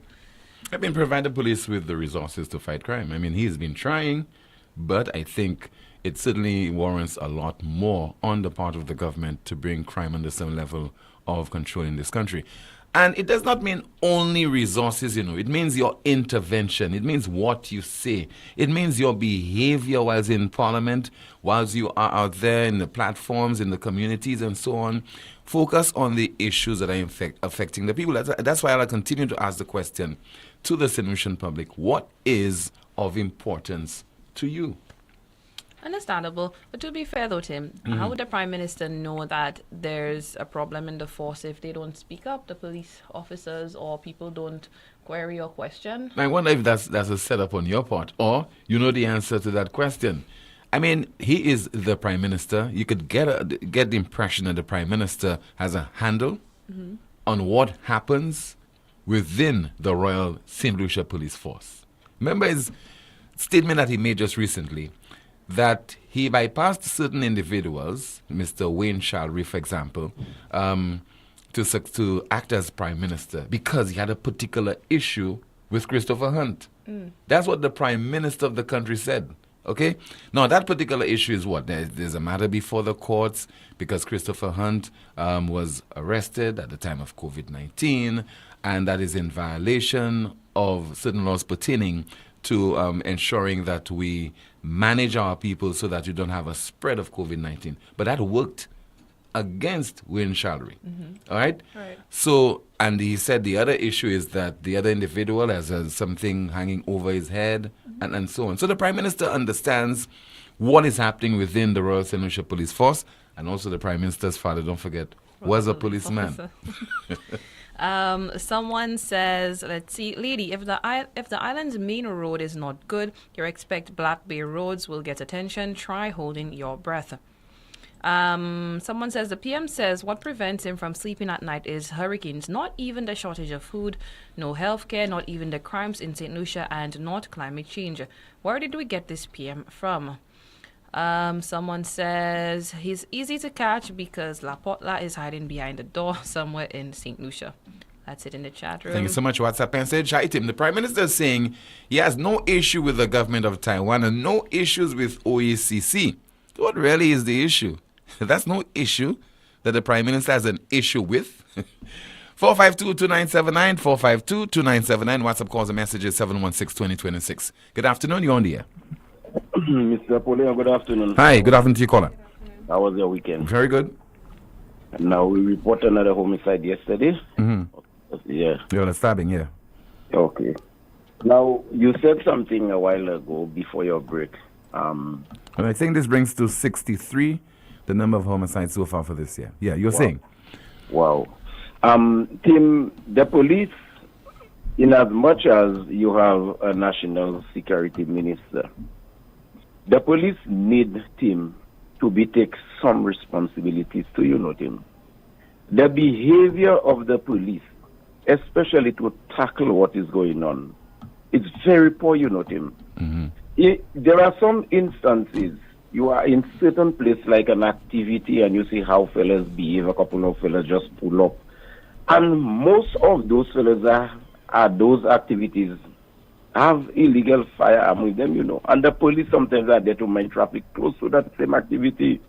provide the police with the resources to fight crime. I mean, he's been trying, but I think it certainly warrants a lot more on the part of the government to bring crime under some level of control in this country. And it does not mean only resources, it means your intervention. It means what you say. It means your behavior whilst in parliament, whilst you are out there in the platforms, in the communities and so on. Focus on the issues that are affecting the people. That's why I'll continue to ask the question to the St. Lucian public, what is of importance to you? Understandable. But to be fair though, Tim, how would the Prime Minister know that there's a problem in the force if they don't speak up, the police officers or people don't query or question? I wonder if that's a setup on your part, or you know the answer to that question. I mean, he is the Prime Minister. You could get the impression that the Prime Minister has a handle on what happens within the Royal St. Lucia Police Force. Remember his statement that he made just recently, that he bypassed certain individuals, Mr. Wayne Shalry, for example, to act as Prime Minister because he had a particular issue with Christopher Hunt. That's what the Prime Minister of the country said. Okay? Now, that particular issue is what? There's a matter before the courts because Christopher Hunt was arrested at the time of COVID-19, and that is in violation of certain laws pertaining to ensuring that we manage our people so that you don't have a spread of COVID-19. But that worked against Wayne Shalry. All right? So, and he said the other issue is that the other individual has something hanging over his head and so on. So the Prime Minister understands what is happening within the Royal St. Lucia Police Force, and also the Prime Minister's father, don't forget, was a policeman. Someone says, let's see, lady, if the island's main road is not good, you expect Black Bay roads will get attention. Try holding your breath. Someone says the PM says what prevents him from sleeping at night is hurricanes, not even the shortage of food, no healthcare, not even the crimes in St. Lucia, and not climate change. Where did we get this PM from? Someone says he's easy to catch because La Potla is hiding behind the door somewhere in St. Lucia. That's it in the chat room. Thank you so much. WhatsApp message. Hi, Tim. The Prime Minister is saying he has no issue with the government of Taiwan and no issues with OECC. What really is the issue? That's no issue that the Prime Minister has an issue with. 452-2979, 452-2979. WhatsApp calls and messages 716-2026. Good afternoon. You're on the air. Mr. Poleon, good afternoon. Hi. Good afternoon to you, caller. How was your weekend? Very good. Now, we reported another homicide yesterday. Mm-hmm. Yeah. You're the stabbing, yeah. Okay. Now, you said something a while ago before your break. And I think this brings to 63 the number of homicides so far for this year. Yeah, you're saying. Wow. Tim, the police, in as much as you have a national security minister, the police need Tim to take some responsibilities to, Tim. The behavior of the police, especially to tackle what is going on, it's very poor, Tim. Mm-hmm. There are some instances, you are in certain place like an activity and you see how fellas behave, a couple of fellas just pull up. And most of those fellas are those activities have illegal firearm with them, And the police sometimes are there to mind traffic close to that same activity.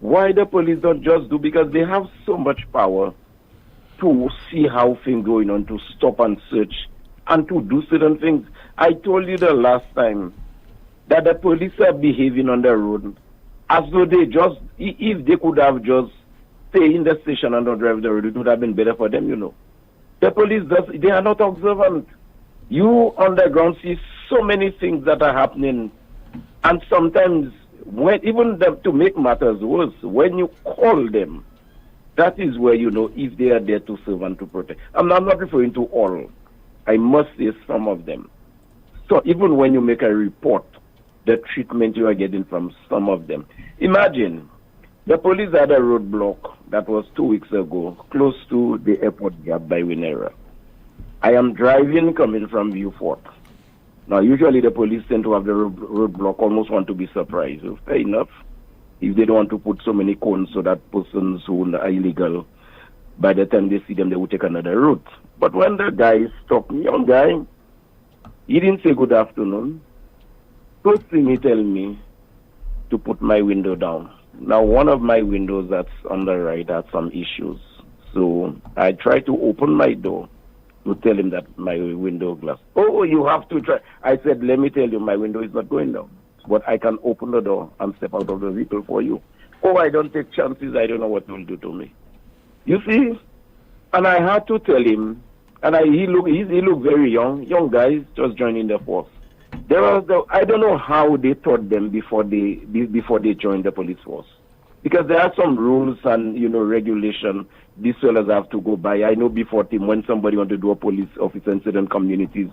Why the police don't just do? Because they have so much power to see how things going on, to stop and search, and to do certain things. I told you the last time that the police are behaving on the road as though they just, if they could have just stay in the station and not drive the road, it would have been better for them, The police, they are not observant. You on the ground see so many things that are happening, and sometimes, to make matters worse, when you call them, that is where if they are there to serve and to protect. I'm not referring to all. I must say some of them. So even when you make a report, the treatment you are getting from some of them. Imagine, the police had a roadblock that was 2 weeks ago, close to the airport gap by Winera. I am driving coming from Viewfort. Now, usually the police tend to have the roadblock, almost want to be surprised. So fair enough. If they don't want to put so many cones so that persons who are illegal, by the time they see them, they will take another route. But when the guy stopped me, young guy, he didn't say good afternoon. First thing he tell me to put my window down. Now, one of my windows that's on the right had some issues. So I tried to open my door to tell him that my window glass. Oh, you have to try. I said, let me tell you, my window is not going down. But I can open the door and step out of the vehicle for you. Oh, I don't take chances. I don't know what it will do to me. You see? And I had to tell him, and he looked very young guys just joining the force. I don't know how they taught them before they joined the police force. Because there are some rules and, regulation these fellas have to go by. I know before, Tim, when somebody want to do a police officer in certain communities,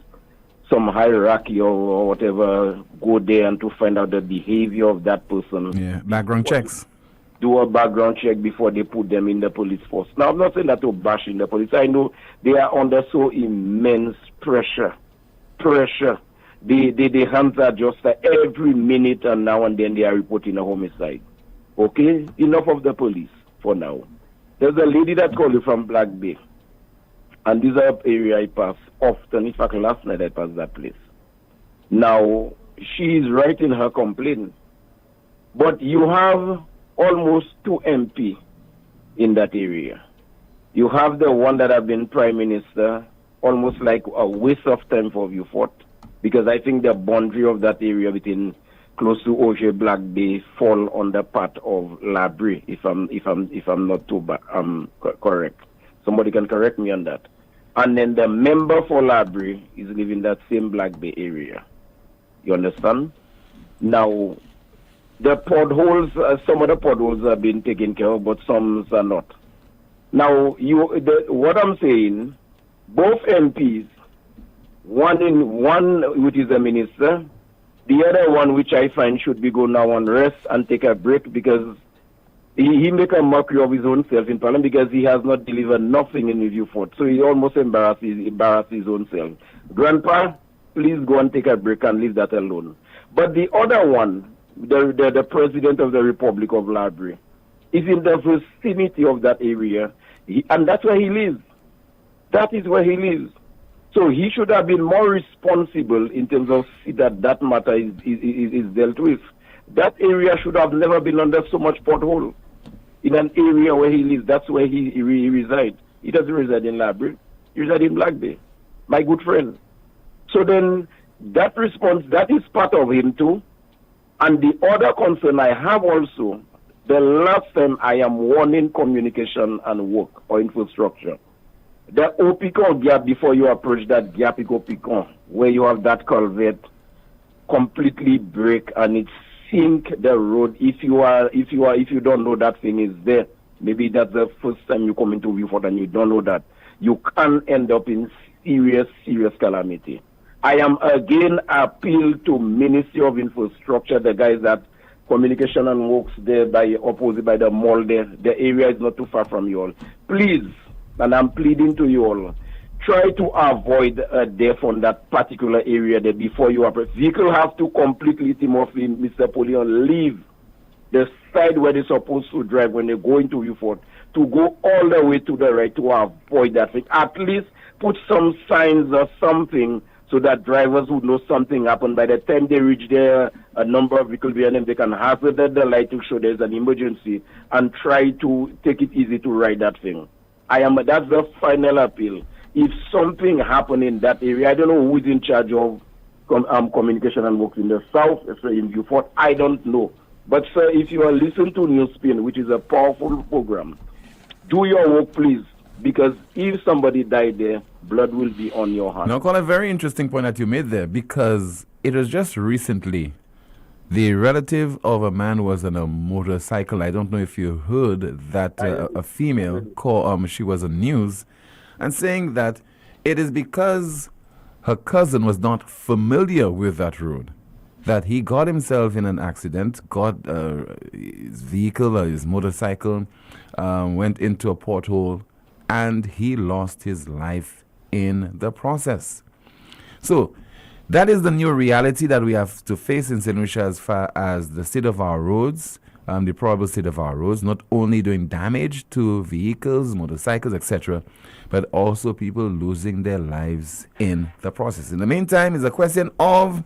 some hierarchy or whatever, go there and to find out the behavior of that person. Yeah, background checks. Do a background check before they put them in the police force. Now, I'm not saying that to bash in the police. I know they are under so immense pressure. The hands are just every minute, and now and then they are reporting a homicide. Okay? Enough of the police for now. There's a lady that called you from Black Bay. And this is an area I pass often. In fact, last night I passed that place. Now, she is writing her complaint. But you have almost 2 MP in that area. You have the one that have been Prime Minister, almost like a waste of time for Viewfort, because I think the boundary of that area between close to Oje Black Bay fall on the part of Labrie, if I'm not too correct. Somebody can correct me on that. And then the member for Labrie is living that same Black Bay area. You understand? Now, the potholes, some of the potholes have been taken care of, but some are not. Now, what I'm saying, both MPs, one which is a minister, the other one which I find should be go now on rest and take a break, because He make a mockery of his own self in Parliament because he has not delivered nothing in Review Fort. So he almost embarrasses his own self. Grandpa, please go and take a break and leave that alone. But the other one, the President of the Republic of Library, is in the vicinity of that area, and that's where he lives. That is where he lives. So he should have been more responsible in terms of that matter is dealt with. That area should have never been under so much pothole. In an area where he lives, that's where he resides. He doesn't reside in Library. He resides in Black Bay, my good friend. So then that response, that is part of him too. And the other concern I have also, the last time I am warning communication and work or infrastructure, the Opicon gap before you approach that gap Opicon, where you have that culvert completely break and it sink the road. If you don't know that thing is there, maybe that's the first time you come into Viewfort and you don't know that, you can end up in serious calamity. I am again appeal to Ministry of Infrastructure, the guys that communication and works there opposite by the mall there. The area is not too far from you all. Please, and I'm pleading to you all, try to avoid a death on that particular area there before you approach. Vehicle have to completely, Timothy, Mr. Poleon, leave the side where they're supposed to drive when they go into Viewfort to go all the way to the right to avoid that thing. At least put some signs or something so that drivers would know something happened. By the time they reach there, a number of vehicles behind them, they can hazard the light to show there's an emergency and try to take it easy to ride that thing. That's the final appeal. If something happened in that area, I don't know who is in charge of communication and works in the south, especially in Viewfort. I don't know. But sir, if you are listening to NewsSpin, which is a powerful program, do your work, please. Because if somebody died there, blood will be on your hands. Now, Call, a very interesting point that you made there, because it was just recently the relative of a man who was on a motorcycle. I don't know if you heard that a female called, she was on news, and saying that it is because her cousin was not familiar with that road that he got himself in an accident, got his vehicle or his motorcycle, went into a pothole, and he lost his life in the process. So that is the new reality that we have to face in St. Lucia as far as the state of our roads, the probable state of our roads, not only doing damage to vehicles, motorcycles, etc., but also people losing their lives in the process. In the meantime, it's a question of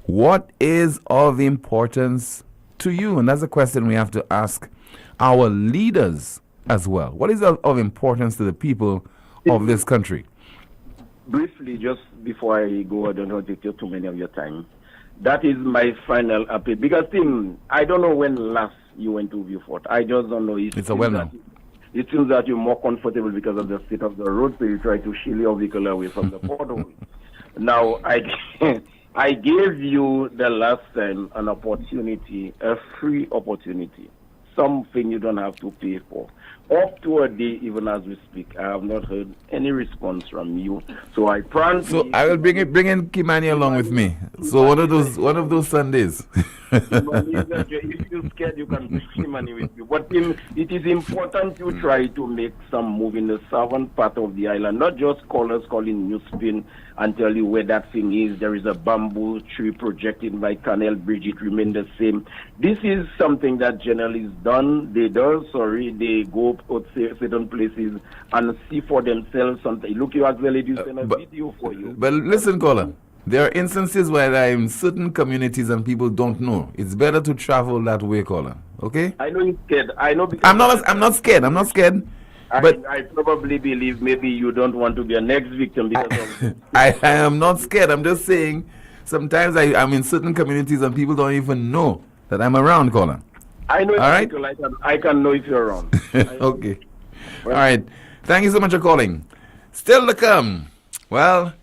what is of importance to you? And that's a question we have to ask our leaders as well. What is of importance to the people of this country? Briefly, just before I go, I don't want to take too many of your time. That is my final appeal. Because I don't know when last you went to Viewfort. I just don't know. It's a well-known. It seems that you're more comfortable because of the state of the road, so you try to shield your vehicle away from the pothole. Now, I gave you the last time an opportunity, a free opportunity, something you don't have to pay for. Up to a day, even as we speak, I have not heard any response from you. So I plan. So I will bring in Kimani along with me. So one of those Sundays. If you're scared, you can bring Kimani with you. But it is important to try to make some move in the southern part of the island, not just callers calling NewsSpin and tell you where that thing is. There is a bamboo tree projected by Canal Bridge. It remains the same. This is something that journalists done. They go to certain places and see for themselves something. Look, you actually do send a video for you. But listen, caller, there are instances where I'm in certain communities and people don't know. It's better to travel that way, caller. Okay? I know you're scared. I know because I'm not scared. I'm not scared. But I probably believe maybe you don't want to be a next victim because of I am not scared. I'm just saying sometimes I'm in certain communities and people don't even know that I'm around, caller. I know. All right? I can know if you're around. Okay. All right. Thank you so much for calling. Still to come. Well,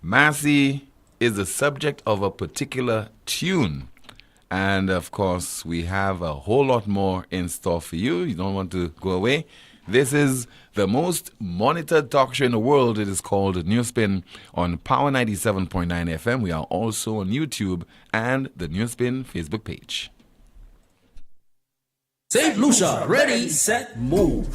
Massey is the subject of a particular tune. And, of course, we have a whole lot more in store for you. You don't want to go away. This is the most monitored talk show in the world. It is called NewsSpin on Power 97.9 FM. We are also on YouTube and the NewsSpin Facebook page. St. Lucia, ready, set, move.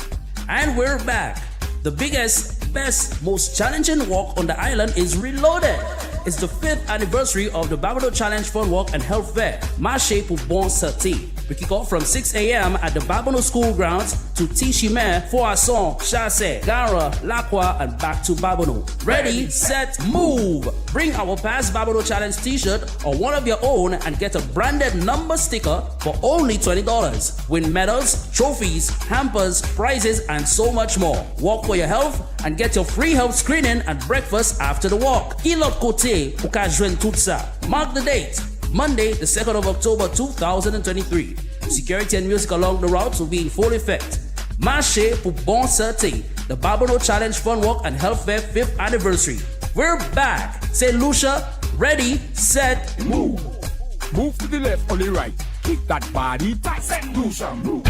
And we're back. The biggest, best, most challenging walk on the island is reloaded. It's the 5th anniversary of the Barbado Challenge Fun Walk and Health Fair, Marché pour Bon Santé. We kick off from 6 a.m. at the Barbado School Grounds to Tichimè, Foasson, Chassé, Gara, Lacroix, and back to Barbado. Ready, set, move! Bring our past Barbado Challenge t-shirt or one of your own and get a branded number sticker for only $20. Win medals, trophies, hampers, prizes, and so much more. Walk for your health and get your free health screening and breakfast after the walk. Ilot Kote, Ukajwen Tutsa. Mark the date. Monday, the 2nd of October 2023. Security and music along the routes will be in full effect. Marché pour Bon Santé, the Barbado Challenge Fun Walk and Health Fair 5th anniversary. We're back. St. Lucia, ready, set, move. Move to the left or the right. Kick that body tight. St. Lucia, move.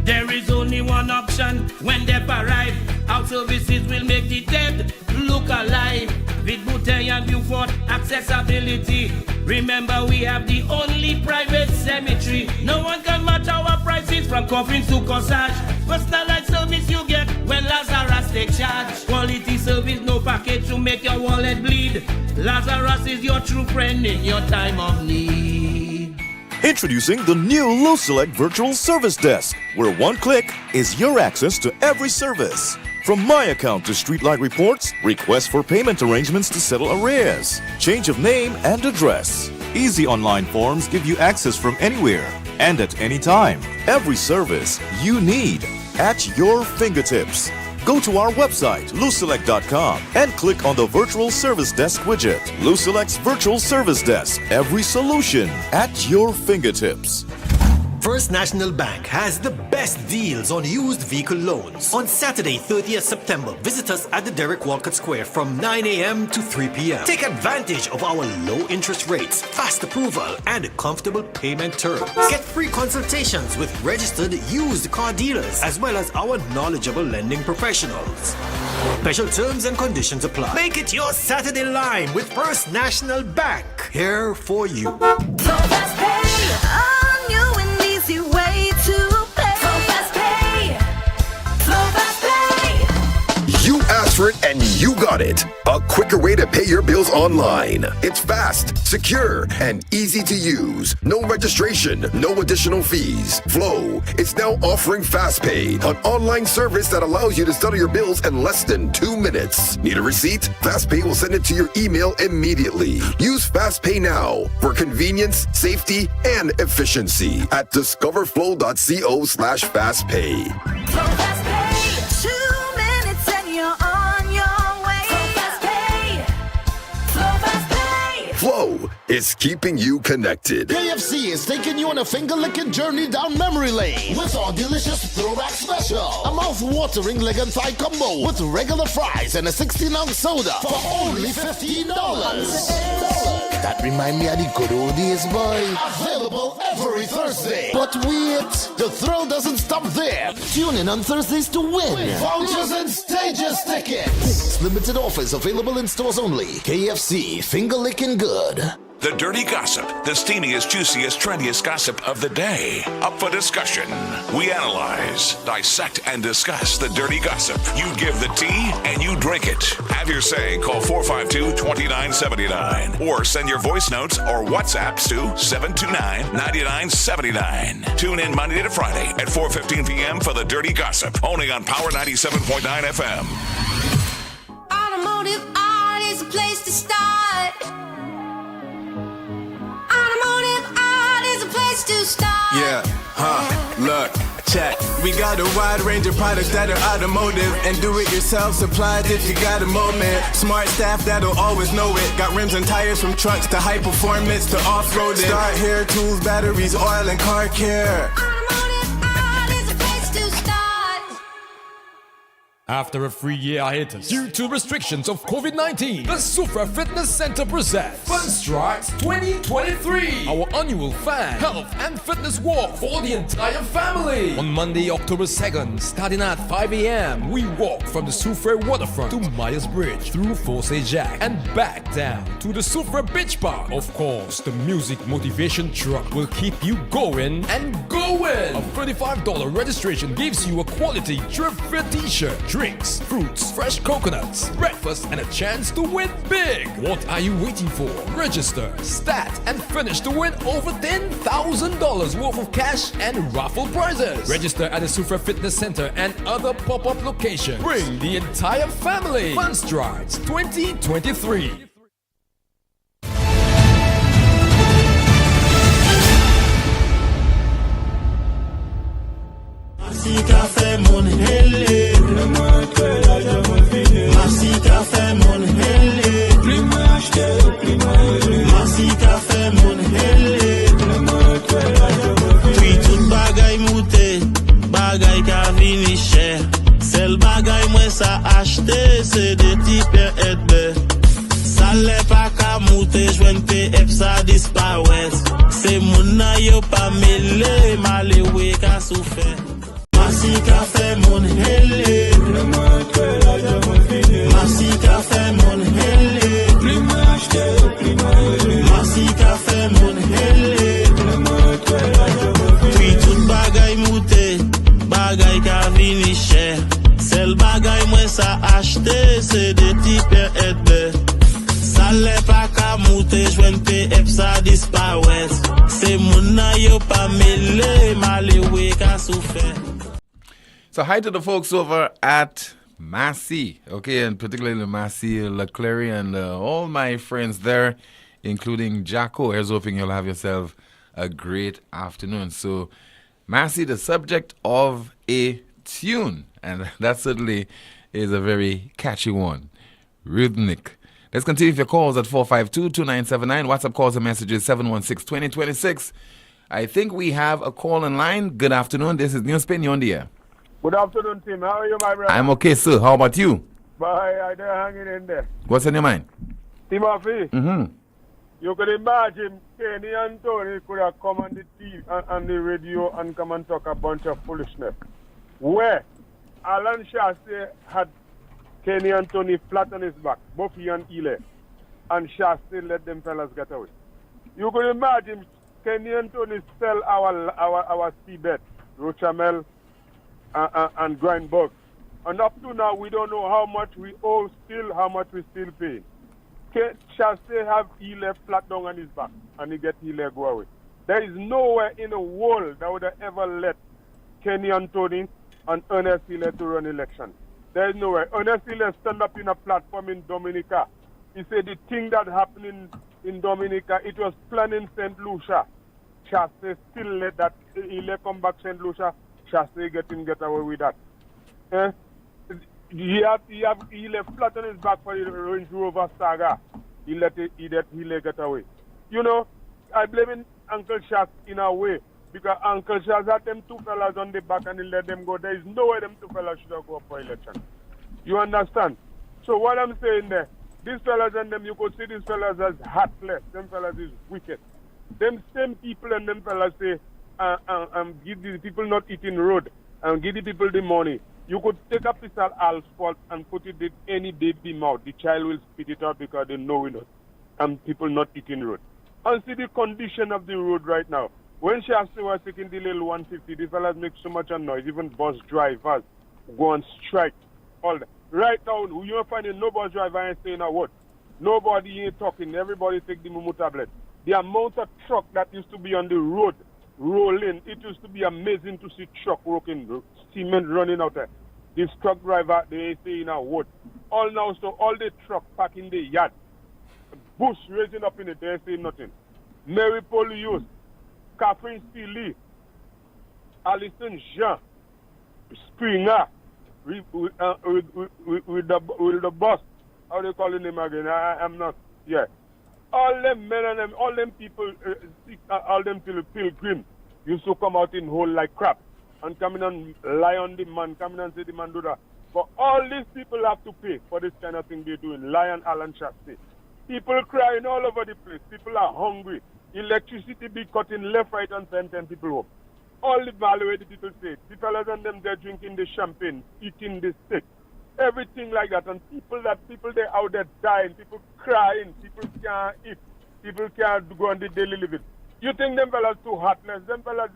There is only one option when they arrive. Our services will make the dead look alive. With Bouteille and Beaufort accessibility. Remember, we have the only private cemetery. No one can match our prices from coffins to corsage. Personalized service you get when Lazarus takes charge. Quality service, no package to make your wallet bleed. Lazarus is your true friend in your time of need. Introducing the new LuSelect Virtual Service Desk, where one click is your access to every service. From my account to streetlight reports, requests for payment arrangements to settle arrears, change of name and address. Easy online forms give you access from anywhere and at any time. Every service you need at your fingertips. Go to our website, luselect.com, and click on the Virtual Service Desk widget. LuSelect's Virtual Service Desk. Every solution at your fingertips. First National Bank has the best deals on used vehicle loans. On Saturday, 30th September, visit us at the Derek Walcott Square from 9 a.m. to 3 p.m. Take advantage of our low interest rates, fast approval, and comfortable payment terms. Get free consultations with registered used car dealers, as well as our knowledgeable lending professionals. Special terms and conditions apply. Make it your Saturday line with First National Bank. Here for you. Way to pay. Flow Fast Pay. Flow Fast Pay. You asked for it and you got it. A quicker way to pay your bills online. It's fast, secure, and easy to use. No registration, no additional fees. Flow is now offering FastPay, an online service that allows you to settle your bills in less than 2 minutes. Need a receipt? FastPay will send it to your email immediately. Use FastPay now for convenience, safety, and efficiency at discoverflow.co/fastpay. Flow Fast Pay. 2 minutes and you're on your way. Flow Fast Pay. Flow Fast Pay. Flow is keeping you connected. KFC is taking you on a finger-licking journey down memory lane with our delicious throwback special. A mouth-watering leg and thigh combo with regular fries and a 16-ounce soda for only $15. That remind me of the good old days, boy. Available every Thursday. But wait, the thrill doesn't stop there. Tune in on Thursdays to win vouchers and stages tickets. Limited offers available in stores only. KFC, finger-licking good. The dirty gossip, the steamiest, juiciest, trendiest gossip of the day. Up for discussion. We analyze, dissect, and discuss the dirty gossip. You give the tea and you drink it. Have your say. Call 452-2979 or send your voice notes or WhatsApps to 729-9979. Tune in Monday to Friday at 4:15 p.m. for the dirty gossip. Only on Power 97.9 FM. Automotive art is a place to start. Automotive art is a place to start. Yeah, look, check. We got a wide range of products that are automotive and do-it-yourself supplies if you got a moment. Smart staff that'll always know it. Got rims and tires from trucks to high performance to off-roading. Start here, tools, batteries, oil, and car care. After a 3-year hiatus due to restrictions of COVID-19, the Sufra Fitness Center presents Fun Strikes 2023, our annual fan, health and fitness walk for the entire family. On Monday, October 2nd, starting at 5 a.m., we walk from the Sufra waterfront to Myers Bridge through Force Jack and back down to the Sufra Beach Park. Of course, the music motivation truck will keep you going and going. A $35 registration gives you a quality Drip Fit t-shirt, drinks, fruits, fresh coconuts, breakfast, and a chance to win big. What are you waiting for? Register, stat, and finish to win over $10,000 worth of cash and raffle prizes. Register at the Sufra Fitness Center and other pop-up locations. Bring the entire family. Fun Strides 2023. Masi café mon hele, Masi café mon hele, Masi café mon hele. Puis tout bagay moute, bagay ka vini cher. Sel bagay mwen sa achete, c'est des types edbe. Ça l'est pas ka moute, jwen te ep sa disparaît. C'est moun na yo pa mele, malewe ka souffert. Masi café mon hele, Masi café mon hele, Masi café mon hele. Puis tout bagay moute, bagay ka vini cher. Sel bagay mwen sa achete, c'est des types edbe. Ça l'est pas ka moute, jwen te ep sa disparaît. C'est moun na yo pa mele, malewe ka souffert. So hi to the folks over at Massey, okay, and particularly Massey, Leclerc, and all my friends there, including Jacko. Here's hoping you'll have yourself a great afternoon. So Massey, the subject of a tune, and that certainly is a very catchy one, rhythmic. Let's continue with your calls at 452-2979. WhatsApp calls and messages 716-2026. I think we have a call in line. Good afternoon. This is NewsSpin. You're on the air. Good afternoon, Tim. How are you, my brother? I'm okay, sir. How about you? Bye. I'm hanging in there. What's on your mind? Timothy, Mm-hmm. you could imagine Kenny and Tony could have come on the TV and the radio and come and talk a bunch of foolishness. Where Alan Shasta had Kenny and Tony flat on his back, Buffy and Eli, and Shasta let them fellas get away. You could imagine Kenny and Tony sell our seabed, Rochamel, and Grindberg. And up to now, we don't know how much we owe still, how much we still pay. Shasta have Eli flat down on his back, and he get Eli go away. There is nowhere in the world that would have ever let Kenny and Tony and Ernest Eli to run election. There is nowhere. Ernest Eli stand up in a platform in Dominica. He said the thing that happened in Dominica, it was planned in St. Lucia. Shasta still let that Eli come back St. Lucia. Shasta get away with that. He left flat on his back for the Range Rover saga. He let get away. You know, I blame Uncle Shasta in a way because Uncle Shasta had them two fellas on the back and he let them go. There is no way them two fellas should have go up for election. You understand? So what I'm saying there, these fellas and them, you could see these fellas as heartless. Them fellas is wicked. Them same people and them fellas say, give the people not eating road and give the people the money. You could take a piece of asphalt and put it in any baby mouth. The child will spit it out because they know it. And people not eating road. And see the condition of the road right now. When Shasta was taking the little 150, the fellas make so much noise. Even bus drivers go on strike. All that. Right now, you're finding no bus driver ain't saying a word. Nobody ain't talking. Everybody take the Mumu tablet. The amount of truck that used to be on the road rolling, it used to be amazing to see truck working, cement running out there. This truck driver, they say in a word. All now, so all the truck park in the yard. Bush raising up in it, they say nothing. Mary Polius, Catherine Steele, Alison Jean, Springer, with the boss. How do you call him again? I'm not, yeah. All them men and them, all them people, all them pilgrims used to come out in hole like crap and come in and lie on the man, come in and say the man do that. But all these people have to pay for this kind of thing they're doing. Lion Allen Shasta. People crying all over the place. People are hungry. Electricity be cutting left, right, and center, and people home. All the value the people say. The fellas and them, they're drinking the champagne, eating the steak, everything like that. And people they out there dying, people crying, people can't eat, people can't go on the daily living. You think them fellas too heartless? Them fellas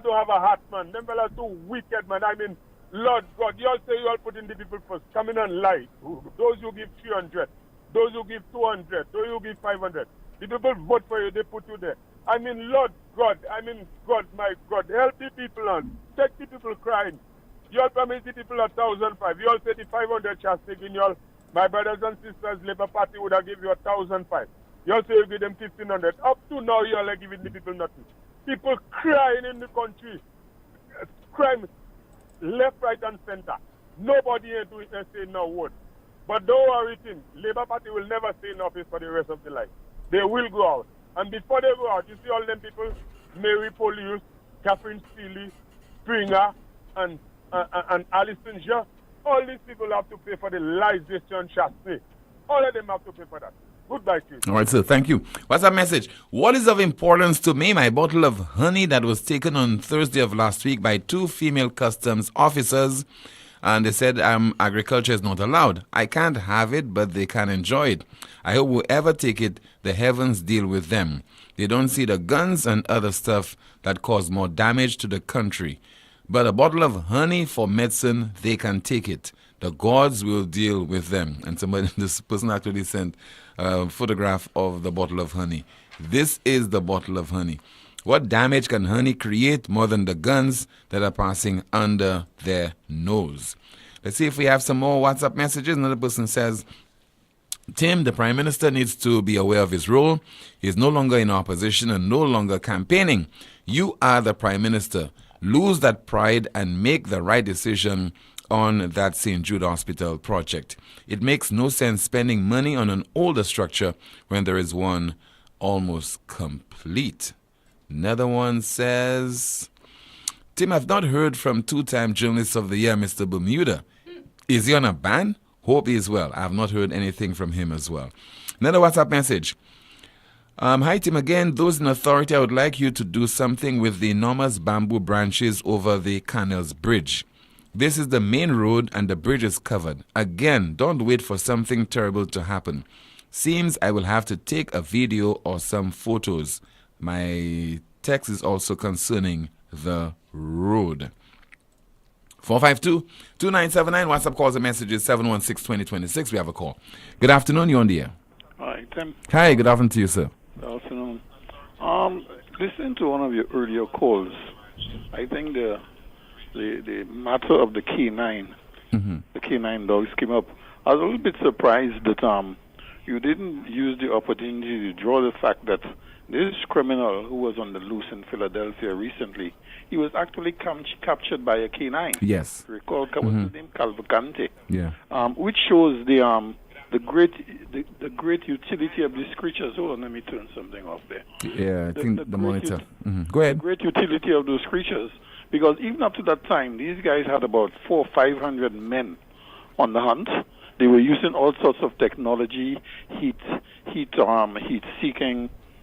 don't have a heart, man. Them fellas too wicked, man. I mean, Lord God, you all say you all putting the people first. Come in and lie. Those who give 300, those who give 200, those who give 500. The people vote for you, they put you there. I mean, Lord God, God, my God, help the people on. Check the people crying. You all promise the people 1,005. You all say the 500 chance taking you all. My brothers and sisters, Labour Party would have given you 1,005. You all say you give them 1,500. Up to now, you all are giving the people nothing. People crying in the country. Crime left, right, and center. Nobody ain't doing saying no word. But don't worry, Labour Party will never stay in office for the rest of the life. They will go out. And before they go out, you see all them people, Mary Poleon, Catherine Steele, Springer, and Alison Jean, all these people have to pay for the lies they on Shasta. All of them have to pay for that. Goodbye to you. All right, sir. Thank you. What's that message? What is of importance to me? My bottle of honey that was taken on Thursday of last week by 2 female customs officers, and they said agriculture is not allowed. I can't have it, but they can enjoy it. I hope whoever take it, the heavens deal with them. They don't see the guns and other stuff that cause more damage to the country. But a bottle of honey for medicine, they can take it. The gods will deal with them. And this person actually sent a photograph of the bottle of honey. This is the bottle of honey. What damage can honey create more than the guns that are passing under their nose? Let's see if we have some more WhatsApp messages. Another person says, Tim, the Prime Minister needs to be aware of his role. He is no longer in opposition and no longer campaigning. You are the Prime Minister. Lose that pride and make the right decision on that St. Jude Hospital project. It makes no sense spending money on an older structure when there is one almost complete. Another one says, Tim, I've not heard from 2-time Journalist of the Year, Mr. Bermuda. Is he on a ban? Hope he is well. I have not heard anything from him as well. Another WhatsApp message. Hi, Tim, again. Those in authority, I would like you to do something with the enormous bamboo branches over the Canals Bridge. This is the main road and the bridge is covered. Again, don't wait for something terrible to happen. Seems I will have to take a video or some photos. My text is also concerning the road. 452-2979. WhatsApp calls and messages 716-2026. We have a call. Good afternoon. You're on the air. Hi, Tim. Hi. Good afternoon to you, sir. Good afternoon. Listening to one of your earlier calls, I think the matter of the K9, the K9 dogs came up. I was a little bit surprised that you didn't use the opportunity to draw the fact that this criminal who was on the loose in Philadelphia recently, he was actually captured by a K9. Yes. Recall, what's his name? Calvacante. Yeah. Which shows the great utility of these creatures. Hold on, let me turn something off there. Yeah, I think the monitor. Go ahead. The great utility of those creatures, because even up to that time, these guys had about 400 or 500 men on the hunt. They were using all sorts of technology, heat-seeking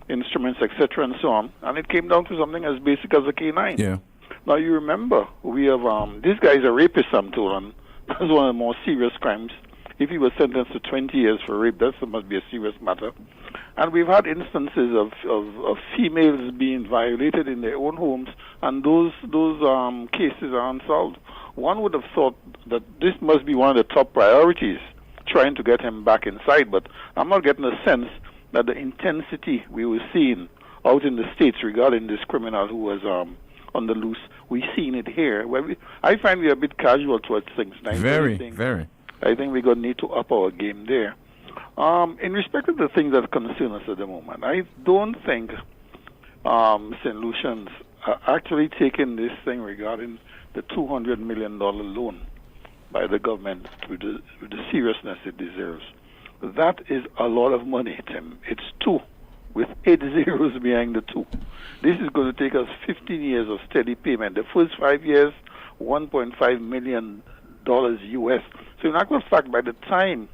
instruments, etc., and so on. And it came down to something as basic as a K9. Yeah. Now you remember, we have these guys are rapists. I'm told, and that's one of the more serious crimes. If he was sentenced to 20 years for rape, that must be a serious matter. And we've had instances of females being violated in their own homes, and those cases are unsolved. One would have thought that this must be one of the top priorities, trying to get him back inside, but I'm not getting a sense that the intensity we were seeing out in the States regarding this criminal who was on the loose, we've seen it here. I find we're a bit casual towards things. Very. I think we're going to need to up our game there. In respect of the things that concern us at the moment, I don't think St. Lucians are actually taking this thing regarding the $200 million loan by the government with the seriousness it deserves. That is a lot of money, Tim. It's 2 with 8 zeros behind the 2. This is going to take us 15 years of steady payment. The first 5 years, $1.5 million dollars US. So in actual fact, by the time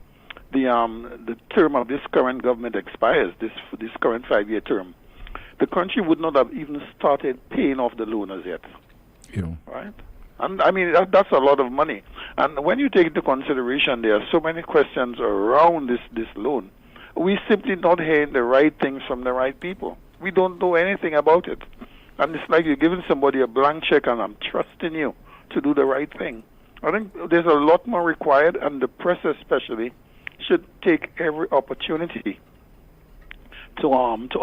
the term of this current government expires, this current 5-year term, the country would not have even started paying off the loan as yet. Right? And I mean, that's a lot of money. And when you take into consideration there are so many questions around this loan, we simply not hearing the right things from the right people. We don't know anything about it. And it's like you're giving somebody a blank check and I'm trusting you to do the right thing. I think there's a lot more required, and the press especially should take every opportunity to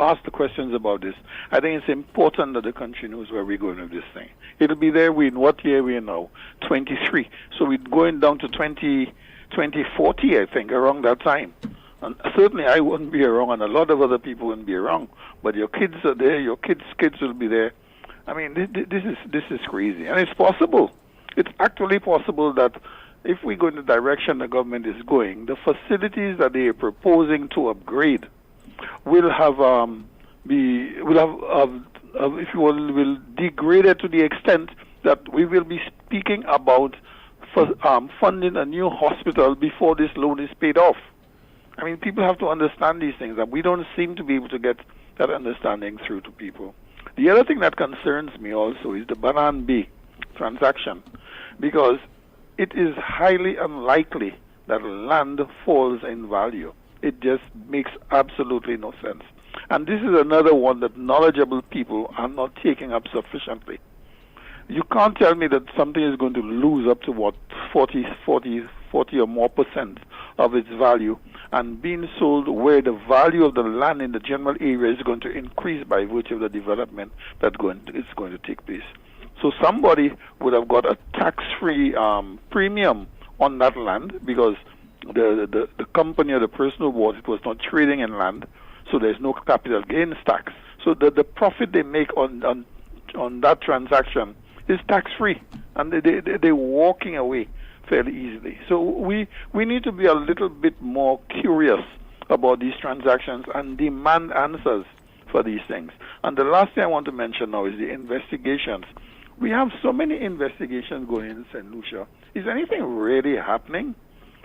ask the questions about this. I think it's important that the country knows where we're going with this thing. It'll be there. In what year we are now? 23. So we're going down to 2040, I think, around that time. And certainly I wouldn't be around, and a lot of other people wouldn't be around. But your kids are there. Your kids' will be there. I mean, this is crazy, and it's possible. It's actually possible that if we go in the direction the government is going, the facilities that they are proposing to upgrade will have if you will degrade it to the extent that we will be speaking about funding a new hospital before this loan is paid off. I mean, people have to understand these things, and we don't seem to be able to get that understanding through to people. The other thing that concerns me also is the Banan Bay transaction, because it is highly unlikely that land falls in value. It just makes absolutely no sense. And this is another one that knowledgeable people are not taking up sufficiently. You can't tell me that something is going to lose up to 40 or more percent of its value and being sold where the value of the land in the general area is going to increase by virtue of the development is going to take place. So somebody would have got a tax-free premium on that land because the company or the person who bought it was not trading in land, so there's no capital gains tax. So the profit they make on that transaction is tax-free, and they're walking away fairly easily. So we need to be a little bit more curious about these transactions and demand answers for these things. And the last thing I want to mention now is the investigations. We have so many investigations going in St. Lucia. Is anything really happening?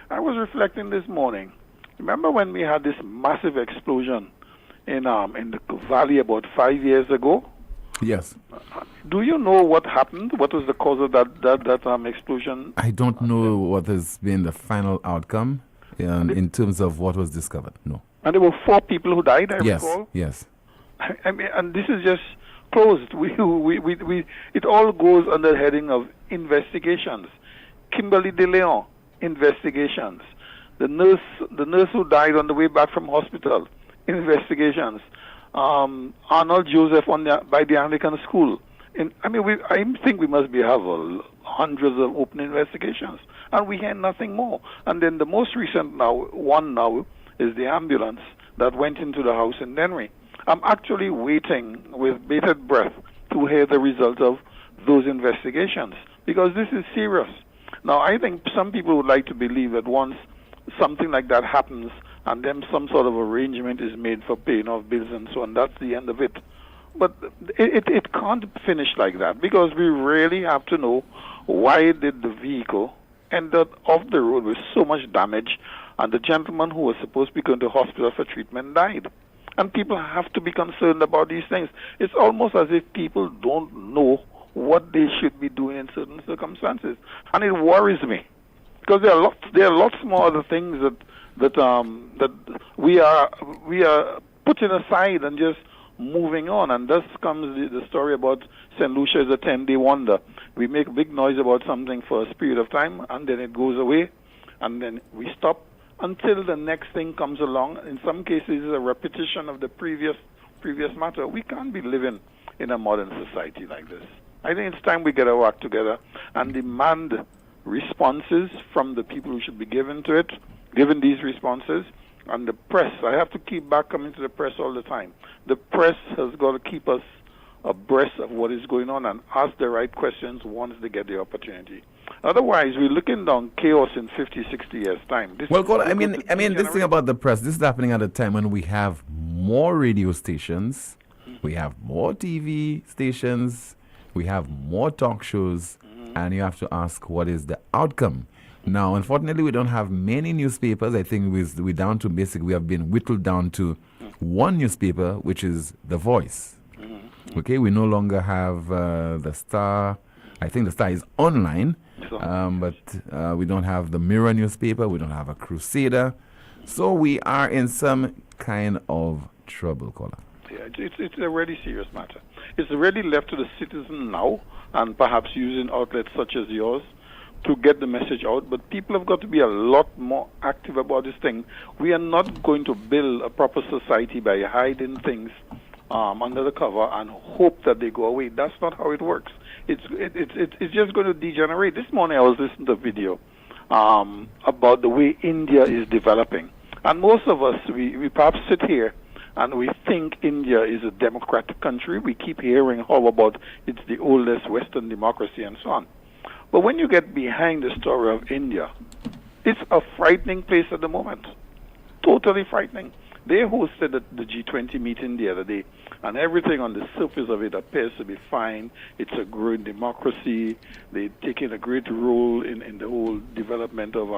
I was reflecting this morning. Remember when we had this massive explosion in the valley about 5 years ago? Yes. Do you know what happened? What was the cause of that explosion? I don't know what has been the final outcome in terms of what was discovered. No. And there were 4 people who died, I recall? Yes. I mean, and this is just closed. It all goes under the heading of investigations. Kimberly De Leon, investigations. The nurse who died on the way back from hospital, investigations. Arnold Joseph by the Anglican school. I think we must have hundreds of open investigations, and we hear nothing more. And then the most recent one is the ambulance that went into the house in Dennery. I'm actually waiting with bated breath to hear the result of those investigations, because this is serious. Now, I think some people would like to believe that once something like that happens and then some sort of arrangement is made for paying off bills and so on, that's the end of it. But it can't finish like that, because we really have to know why did the vehicle end up off the road with so much damage, and the gentleman who was supposed to be going to hospital for treatment died. And people have to be concerned about these things. It's almost as if people don't know what they should be doing in certain circumstances, and it worries me, because there are lots more other things that we are putting aside and just moving on. And thus comes the story about St. Lucia is a 10-day wonder. We make a big noise about something for a period of time, and then it goes away, and then we stop until the next thing comes along. In some cases, it's a repetition of the previous matter. We can't be living in a modern society like this. I think it's time we get our act together and demand responses from the people who should be given these responses. And the press, I have to keep back coming to the press all the time. The press has got to keep us abreast of what is going on and ask the right questions once they get the opportunity. Otherwise, we're looking down chaos in 50, 60 years' time. This thing about the press, this is happening at a time when we have more radio stations, we have more TV stations, we have more talk shows, and you have to ask what is the outcome. Now, unfortunately, we don't have many newspapers. I think we're down to we have been whittled down to one newspaper, which is The Voice. Okay, we no longer have The Star. I think The Star is online, but we don't have the Mirror newspaper. We don't have a Crusader. So we are in some kind of trouble, caller. Yeah, it's a really serious matter. It's really left to the citizen now, and perhaps using outlets such as yours to get the message out. But people have got to be a lot more active about this thing. We are not going to build a proper society by hiding things under the cover and hope that they go away. That's not how it works. It's just going to degenerate. This morning I was listening to a video about the way India is developing. And most of us, we perhaps sit here and we think India is a democratic country. We keep hearing how about it's the oldest Western democracy and so on. But when you get behind the story of India, it's a frightening place at the moment. Totally frightening. They hosted the G20 meeting the other day, and everything on the surface of it appears to be fine. It's a growing democracy. They're taking a great role in the whole development of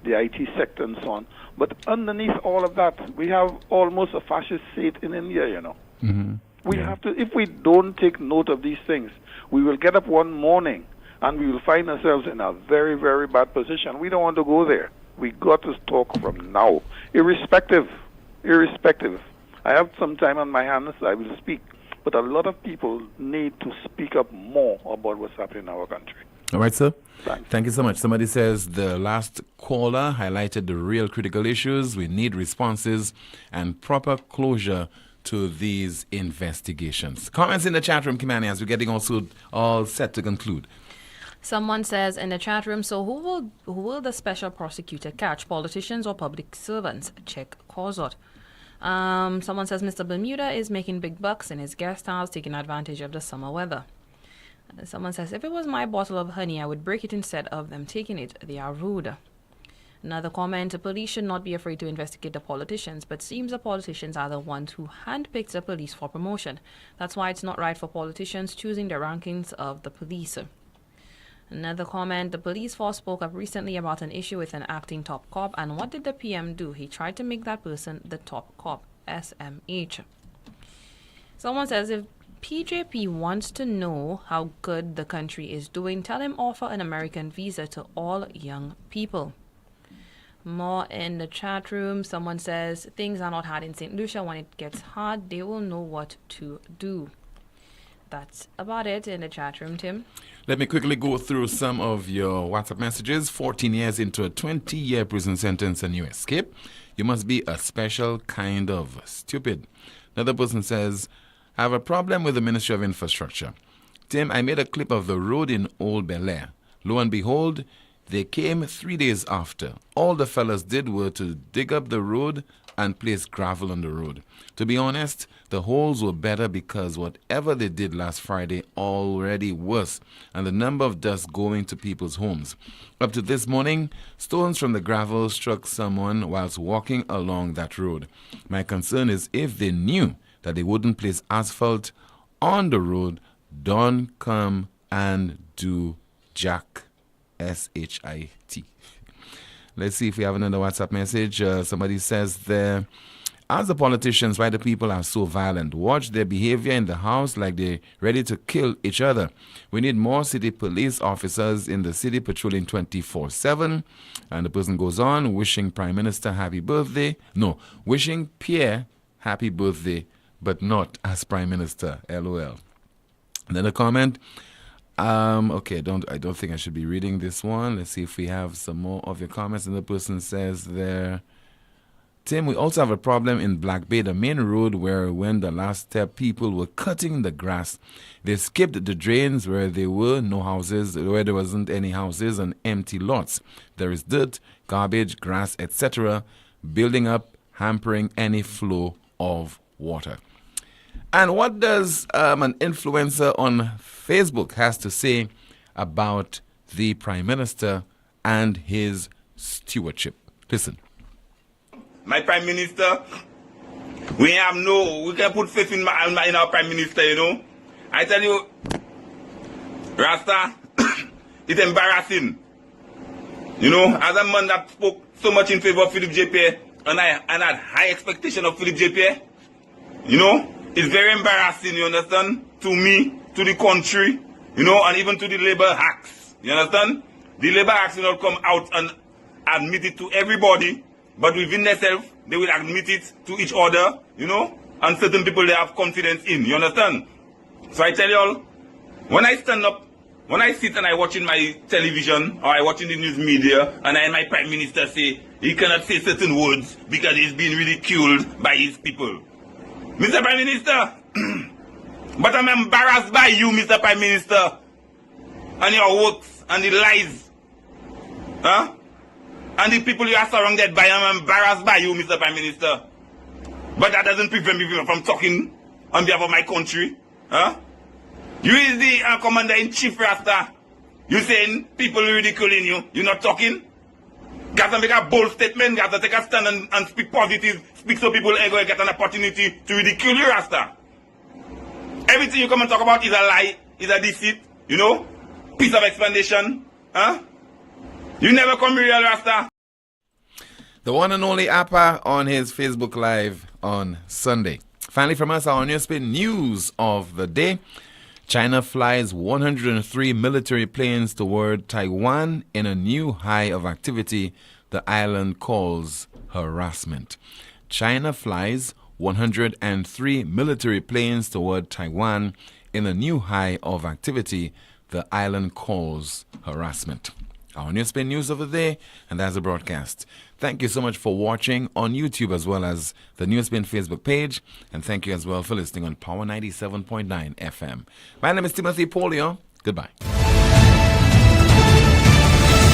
the IT sector and so on. But underneath all of that, we have almost a fascist state in India, you know. We have to, if we don't take note of these things, we will get up one morning and we will find ourselves in a very, very bad position. We don't want to go there. We got to talk from now, irrespective. I have some time on my hands, I will speak. But a lot of people need to speak up more about what's happening in our country. All right, sir. Thank you so much. Somebody says the last caller highlighted the real critical issues. We need responses and proper closure to these investigations. Comments in the chat room, Kimani, as we're getting also all set to conclude. Someone says in the chat room, so who will the special prosecutor catch? Politicians or public servants? Check cause out. Someone says Mr. Bermuda is making big bucks in his guest house, taking advantage of the summer weather. Someone says, if it was my bottle of honey, I would break it instead of them taking it. They are rude. Another comment, the police should not be afraid to investigate the politicians, but seems the politicians are the ones who handpicked the police for promotion. That's why it's not right for politicians choosing the rankings of the police. Another comment, the police force spoke up recently about an issue with an acting top cop, and what did the PM do? He tried to make that person the top cop, SMH. Someone says, if PJP wants to know how good the country is doing, tell him offer an American visa to all young people. More in the chat room, someone says, things are not hard in St. Lucia. When it gets hard, they will know what to do. That's about it in the chat room, Tim. Let me quickly go through some of your WhatsApp messages. 14 years into a 20-year prison sentence and you escape. You must be a special kind of stupid. Another person says, I have a problem with the Ministry of Infrastructure. Tim, I made a clip of the road in Old Bel Air. Lo and behold, they came 3 days after. All the fellas did were to dig up the road and place gravel on the road. To be honest, the holes were better because whatever they did last Friday already was, and the number of dust going to people's homes. Up to this morning, stones from the gravel struck someone whilst walking along that road. My concern is if they knew that they wouldn't place asphalt on the road, don't come and do jack, S-H-I-T. Let's see if we have another WhatsApp message. Somebody says there, as the politicians, why the people are so violent? Watch their behavior in the house like they're ready to kill each other. We need more city police officers in the city patrolling 24/7. And the person goes on, wishing Prime Minister happy birthday. No, wishing Pierre happy birthday, but not as Prime Minister, LOL. Another comment. Okay, I don't think I should be reading this one. Let's see if we have some more of your comments. And the person says there, Tim, we also have a problem in Black Bay, the main road where when the last step people were cutting the grass, they skipped the drains where there were no houses, where there wasn't any houses and empty lots. There is dirt, garbage, grass, etc. building up, hampering any flow of water. And what does an influencer on Facebook has to say about the Prime Minister and his stewardship? Listen. My Prime Minister, we can put faith in our Prime Minister, you know. I tell you, Rasta, it's embarrassing. You know, as a man that spoke so much in favor of Philip J. Pierre, and I had high expectation of Philip J. Pierre, you know, it's very embarrassing, you understand, to me, to the country, you know, and even to the labor hacks. You understand? The labor hacks will not come out and admit it to everybody, but within themselves, they will admit it to each other, you know, and certain people they have confidence in. You understand? So I tell you all, when I stand up, when I sit and I watch in my television or I watch in the news media and I hear my prime minister say he cannot say certain words because he's being ridiculed by his people. Mr. Prime Minister, but I'm embarrassed by you, Mr. Prime Minister, and your works and the lies. Huh? And the people you are surrounded by, I'm embarrassed by you, Mr. Prime Minister. But that doesn't prevent me from talking on behalf of my country. Huh? You is the Commander-in-Chief, Rasta. You saying people ridiculing you. You're not talking? Got to make a bold statement. Got to take a stand and speak positive. Speak so people ain't going to get an opportunity to ridicule you, Rasta. Everything you come and talk about is a lie, is a deceit, you know? Piece of explanation. Huh? You never come real, Rasta. The one and only Appa on his Facebook Live on Sunday. Finally from us, our NewsSpin news of the day. China flies 103 military planes toward Taiwan in a new high of activity the island calls harassment. China flies 103 military planes toward Taiwan in a new high of activity the island calls harassment. Our NewsSpin news of the day, and that's the broadcast. Thank you so much for watching on YouTube as well as the NewsSpin Facebook page, and thank you as well for listening on Power 97.9 FM. My name is Timothy Poleon. Goodbye.